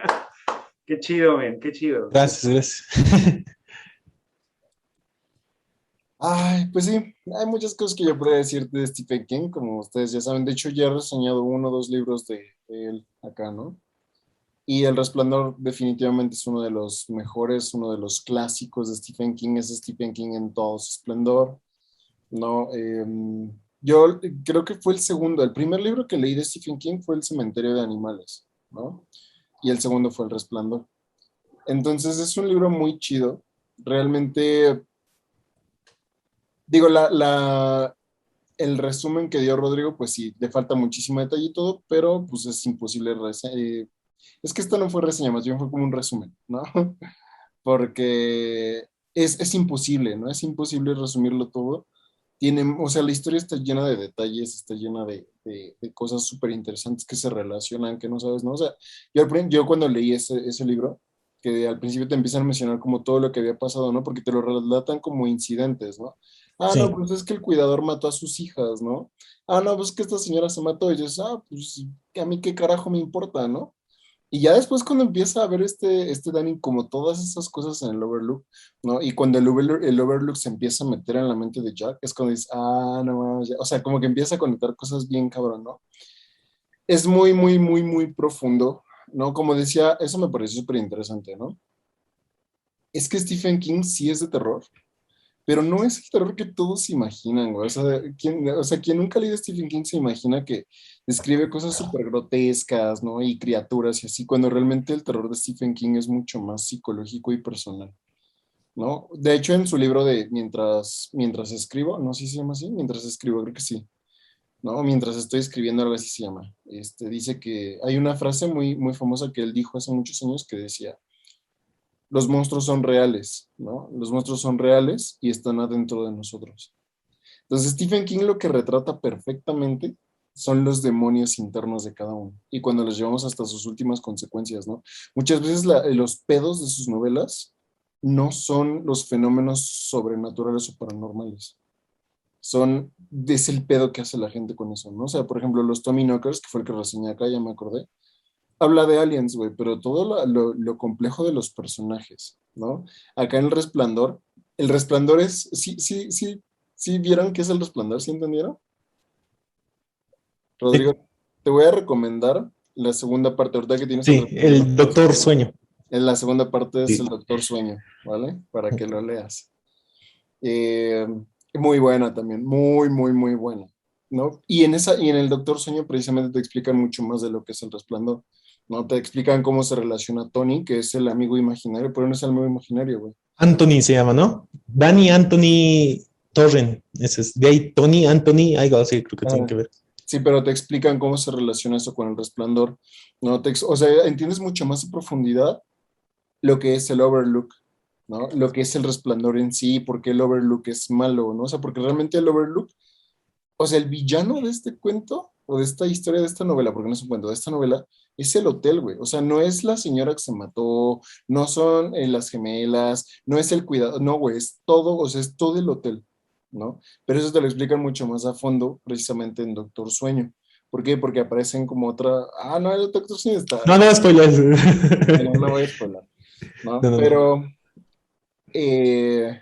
Qué chido, men, qué chido. Gracias, gracias. Ay, pues sí, hay muchas cosas que yo podría decirte de Stephen King, como ustedes ya saben. De hecho, ya he reseñado uno o dos libros de él acá, ¿no? Y El Resplandor definitivamente es uno de los mejores, uno de los clásicos de Stephen King. Es Stephen King en todo su esplendor, ¿no? Yo creo que fue el segundo. El primer libro que leí de Stephen King fue El Cementerio de Animales, ¿no? Y el segundo fue El Resplandor. Entonces es un libro muy chido. Realmente, digo, el resumen que dio Rodrigo, pues sí, le falta muchísimo detalle y todo, pero pues es imposible. Es que esto no fue reseña, más bien fue como un resumen, ¿no? Porque es imposible, ¿no? Es imposible resumirlo todo. O sea, la historia está llena de detalles, está llena de cosas súper interesantes que se relacionan, que no sabes, ¿no? O sea, yo cuando leí ese libro, que al principio te empiezan a mencionar como todo lo que había pasado, ¿no? Porque te lo relatan como incidentes, ¿no? Ah, no, Sí. pues es que el cuidador mató a sus hijas, ¿no? Ah, no, pues que esta señora se mató y dices, ah, pues a mí qué carajo me importa, ¿no? Y ya después cuando empieza a ver este Danny como todas esas cosas en el Overlook, ¿no? Y cuando el Overlook se empieza a meter en la mente de Jack, es cuando dice, ah, no mames, o sea, como que empieza a conectar cosas bien cabrón, ¿no? Es muy, muy, muy, muy profundo, ¿no? Como decía, eso me pareció súper interesante, ¿no? Es que Stephen King sí es de terror, pero no es el terror que todos se imaginan, güey. O sea, quien nunca ha leído a Stephen King se imagina que describe cosas súper grotescas, ¿no? Y criaturas y así, cuando realmente el terror de Stephen King es mucho más psicológico y personal, ¿no? De hecho, en su libro de Mientras escribo, no sé si se llama así, Mientras escribo, creo que sí, ¿no? Mientras estoy escribiendo, algo así se llama. Dice que hay una frase muy, muy famosa que él dijo hace muchos años que decía, los monstruos son reales, ¿no? Los monstruos son reales y están adentro de nosotros. Entonces, Stephen King lo que retrata perfectamente son los demonios internos de cada uno y cuando los llevamos hasta sus últimas consecuencias, ¿no? Muchas veces los pedos de sus novelas no son los fenómenos sobrenaturales o paranormales, es el pedo que hace la gente con eso, ¿no? O sea, por ejemplo, los Tommy Knockers, que fue el que reseñé acá, ya me acordé, habla de aliens, güey, pero todo lo complejo de los personajes, ¿no? Acá en El Resplandor es, sí, sí, sí, ¿Sí vieron qué es El Resplandor? ¿Sí entendieron? Rodrigo, te voy a recomendar la segunda parte, ahorita que tienes El Sí, Resplandor. el Doctor Sueño. En la segunda parte es El Sí. Doctor Sueño, ¿vale? Para que lo leas. Eh, Muy buena también, muy, muy, muy buena, ¿no? Y en el Doctor Sueño precisamente te explican mucho más de lo que es El Resplandor, ¿no? Te explican cómo se relaciona Tony, que es el amigo imaginario, pero no es el amigo imaginario, güey. Anthony se llama, ¿no? Danny Anthony Torren. Ese es. De ahí Tony Anthony, algo así creo que tiene Ah, que ver. sí, pero te explican cómo se relaciona eso con El Resplandor, ¿no? O sea, entiendes mucho más a profundidad lo que es el Overlook, ¿no? Lo que es El Resplandor en sí, por qué el Overlook es malo, ¿no? O sea, porque realmente el Overlook, o sea, el villano de este cuento o de esta historia, de esta novela, porque no es un cuento, de esta novela, es el hotel, güey. O sea, no es la señora que se mató, no son las gemelas, no es el cuidado, no, güey, es todo, o sea, es todo el hotel, ¿no? Pero eso te lo explican mucho más a fondo, precisamente en Doctor Sueño. ¿Por qué? Porque aparecen como otra. Ah, no, el Doctor Sueño No, no, spoilers. bueno, no voy a spoiler, ¿no? No, no, no. Pero eh,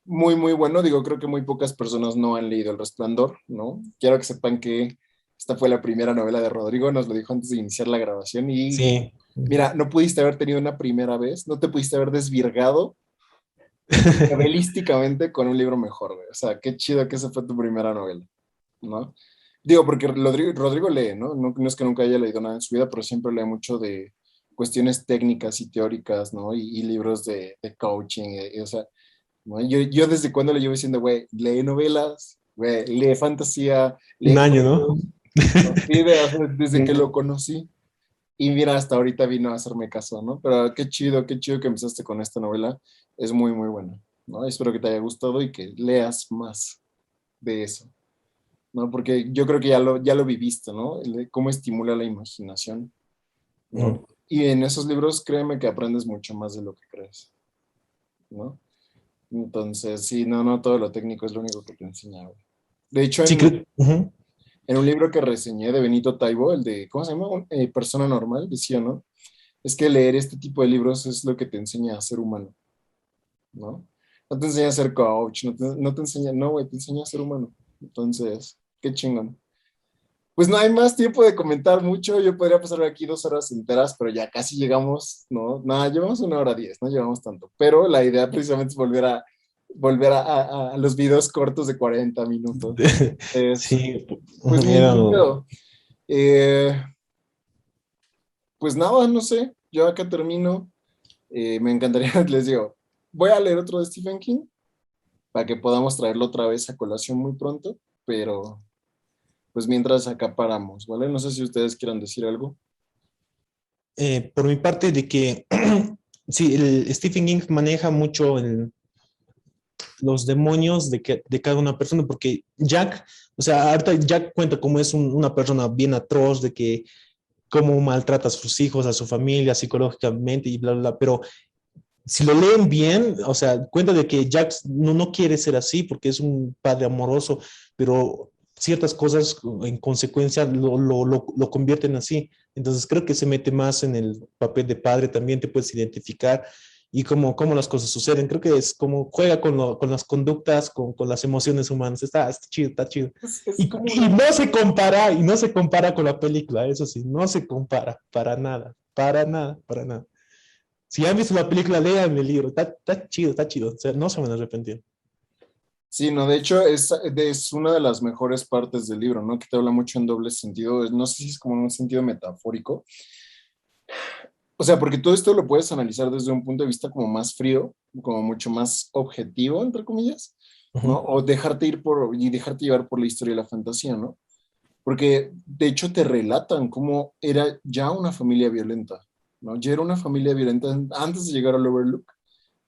muy, muy bueno. Digo, creo que muy pocas personas no han leído El Resplandor, ¿no? Quiero que sepan que esta fue la primera novela de Rodrigo, nos lo dijo antes de iniciar la grabación y Sí. mira, no pudiste haber tenido una primera vez, no te pudiste haber desvirgado novelísticamente con un libro mejor, güey. O sea, qué chido que esa fue tu primera novela, ¿no? Digo, porque Rodrigo lee, ¿no? ¿no? No es que nunca haya leído nada en su vida, pero siempre lee mucho de cuestiones técnicas y teóricas, ¿no? Y libros de coaching, o sea, ¿no? Yo desde cuando le llevo diciendo, güey, lee novelas, güey, lee fantasía, lee Un año, ¿no? juegos, ¿no? Sí, o sea, desde que lo conocí. Y mira, hasta ahorita vino a hacerme caso, ¿no? Pero qué chido que empezaste con esta novela. Es muy, muy buena, ¿no? Espero que te haya gustado y que leas más de eso, ¿no? Porque yo creo que ya lo viviste, ¿no? Cómo estimula la imaginación, ¿no? Mm. Y en esos libros, créeme que aprendes mucho más de lo que crees, ¿no? Entonces, sí, no, no todo lo técnico es lo único que te enseña, güey. De hecho, Sí, creo. Ujú. en un libro que reseñé de Benito Taibo, el de, ¿cómo se llama? Persona Normal, decía, ¿no? Es que leer este tipo de libros es lo que te enseña a ser humano, ¿no? No te enseña a ser coach, no te enseña, no, güey, te enseña a ser humano. Entonces, qué chingón. Pues no hay más tiempo de comentar mucho. Yo podría pasar aquí 2 horas enteras, pero ya casi llegamos, ¿no? Nada, llevamos 1 hora 10, no llevamos tanto. Pero la idea precisamente es volver a los videos cortos de 40 minutos. Sí, Pues era ni pedo. Eh, pues nada, no sé. Yo acá termino. Me encantaría, les digo, voy a leer otro de Stephen King para que podamos traerlo otra vez a colación muy pronto, pero pues mientras acá paramos, ¿vale? No sé si ustedes quieran decir algo. por mi parte, de que sí, el Stephen King maneja mucho los demonios de cada una persona, porque Jack, o sea, ahorita Jack cuenta cómo es una persona bien atroz, de que cómo maltrata a sus hijos, a su familia, psicológicamente y bla, bla, bla, pero si lo leen bien, o sea, cuenta de que Jack no quiere ser así porque es un padre amoroso, pero ciertas cosas en consecuencia lo convierten así. Entonces creo que se mete más en el papel de padre, también te puedes identificar y cómo las cosas suceden. Creo que es como juega con las conductas, con las emociones humanas. Está chido, está chido. Es como Y una. no se compara con la película, eso sí, no se compara, para nada, para nada, para nada. Si han visto la película, lean el libro. Está chido. O sea, no se van a arrepentir. Sí, no, de hecho es una de las mejores partes del libro, ¿no? Que te habla mucho en doble sentido. No sé si es como en un sentido metafórico. O sea, porque todo esto lo puedes analizar desde un punto de vista como más frío, como mucho más objetivo, entre comillas, ¿no? Ujú. O dejarte llevar por la historia y la fantasía, ¿no? Porque de hecho te relatan cómo era ya una familia violenta, ¿no? Ya era una familia violenta antes de llegar al Overlook,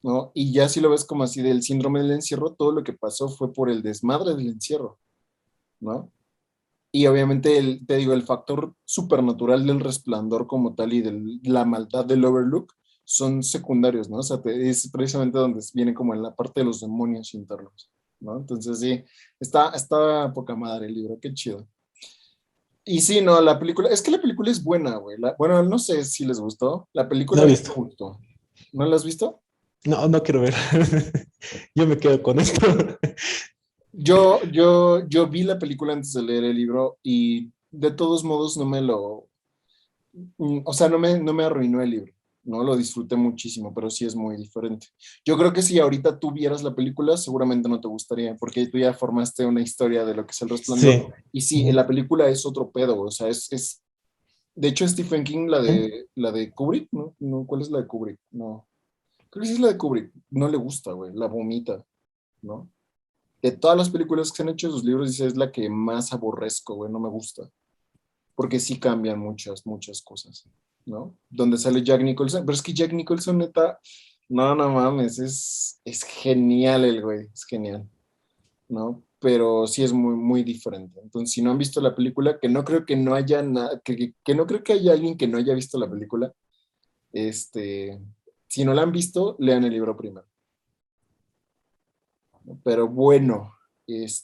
¿no? Y ya si lo ves como así del síndrome del encierro, todo lo que pasó fue por el desmadre del encierro, ¿no? Y obviamente, te digo, el factor supernatural del resplandor como tal y de la maldad del Overlook son secundarios, ¿no? O sea, es precisamente donde viene como en la parte de los demonios internos, ¿no? Entonces, sí, está poca madre el libro, qué chido. Y sí, no, la película, es que la película es buena, güey. Bueno, no sé si les gustó. La No película he a mí visto. me gustó. ¿No la has visto? No, no quiero ver. Yo me quedo con esto. Yo vi la película antes de leer el libro y de todos modos no me lo, o sea, no me arruinó el libro, no lo disfruté muchísimo, pero sí es muy diferente. Yo creo que si ahorita tú vieras la película, seguramente no te gustaría, porque tú ya formaste una historia de lo que es El Resplandor, Sí. y sí, la película es otro pedo, o sea, de hecho Stephen King, la de Kubrick, ¿no? No, ¿cuál es la de Kubrick? No, creo que sí es la de Kubrick, no le gusta, güey, la vomita, ¿no? De todas las películas que se han hecho, sus libros, dice, es la que más aborrezco, güey, no me gusta. Porque sí cambian muchas cosas, ¿no? Donde sale Jack Nicholson, pero es que Jack Nicholson, neta, no mames, es genial el güey, es genial, ¿no? Pero sí es muy diferente. Entonces, si no han visto la película, que no creo que no haya nada, que no creo que haya alguien que no haya visto la película, este, si no la han visto, lean el libro primero. Pero bueno,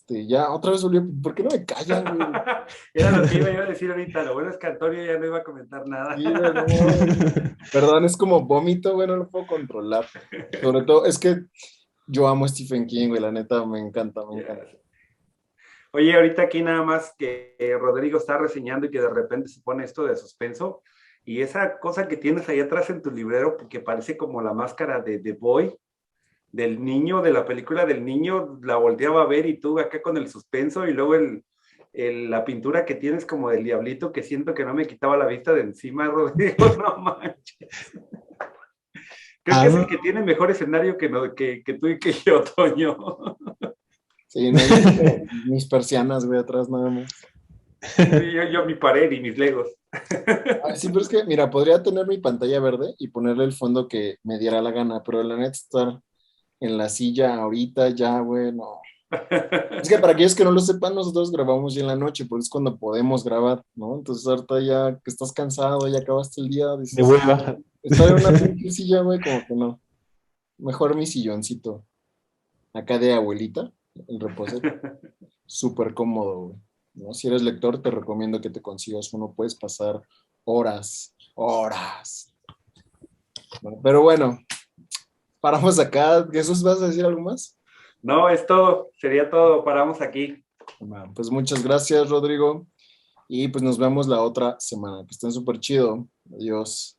ya otra vez volvió, ¿por qué no me callan, güey? Era lo que iba yo a decir ahorita. Lo bueno es que Antonio ya no iba a comentar nada. Sí, güey, no, perdón, es como vómito, güey, no lo puedo controlar. Sobre todo, es que yo amo a Stephen King, güey, la neta, me encanta, me encanta. Oye, ahorita aquí nada más que Rodrigo está reseñando y que de repente se pone esto de suspenso. Y esa cosa que tienes ahí atrás en tu librero, que parece como la máscara de The Boy, del niño, de la película del niño, la volteaba a ver y tú acá con el suspenso y luego la pintura que tienes como del diablito que siento que no me quitaba la vista de encima, Rodrigo, no manches. Creo que es el Ah, que tiene mejor escenario que, no, que tú y que yo, Toño. Sí, no, yo tengo mis persianas, güey, atrás nada más. Sí, yo mi pared y mis legos. Ah, sí, pero es que, mira, podría tener mi pantalla verde y ponerle el fondo que me diera la gana, pero la neta estar en la silla ahorita ya, güey, no. Es que para aquellos que no lo sepan, nosotros grabamos ya en la noche, pues es cuando podemos grabar, ¿no? Entonces ahorita ya que estás cansado, ya acabaste el día, de dices, hueva. estar en una pinche silla, güey, como que no. Mejor mi silloncito, acá de abuelita, el reposo, súper cómodo, güey, ¿no? Si eres lector, te recomiendo que te consigas uno, puedes pasar horas, ¿no? Pero bueno, paramos acá. Jesús, ¿vas a decir algo más? No, es todo, sería todo, paramos aquí. Bueno, pues muchas gracias, Rodrigo, y pues nos vemos la otra semana. Que estén súper chido. Adiós.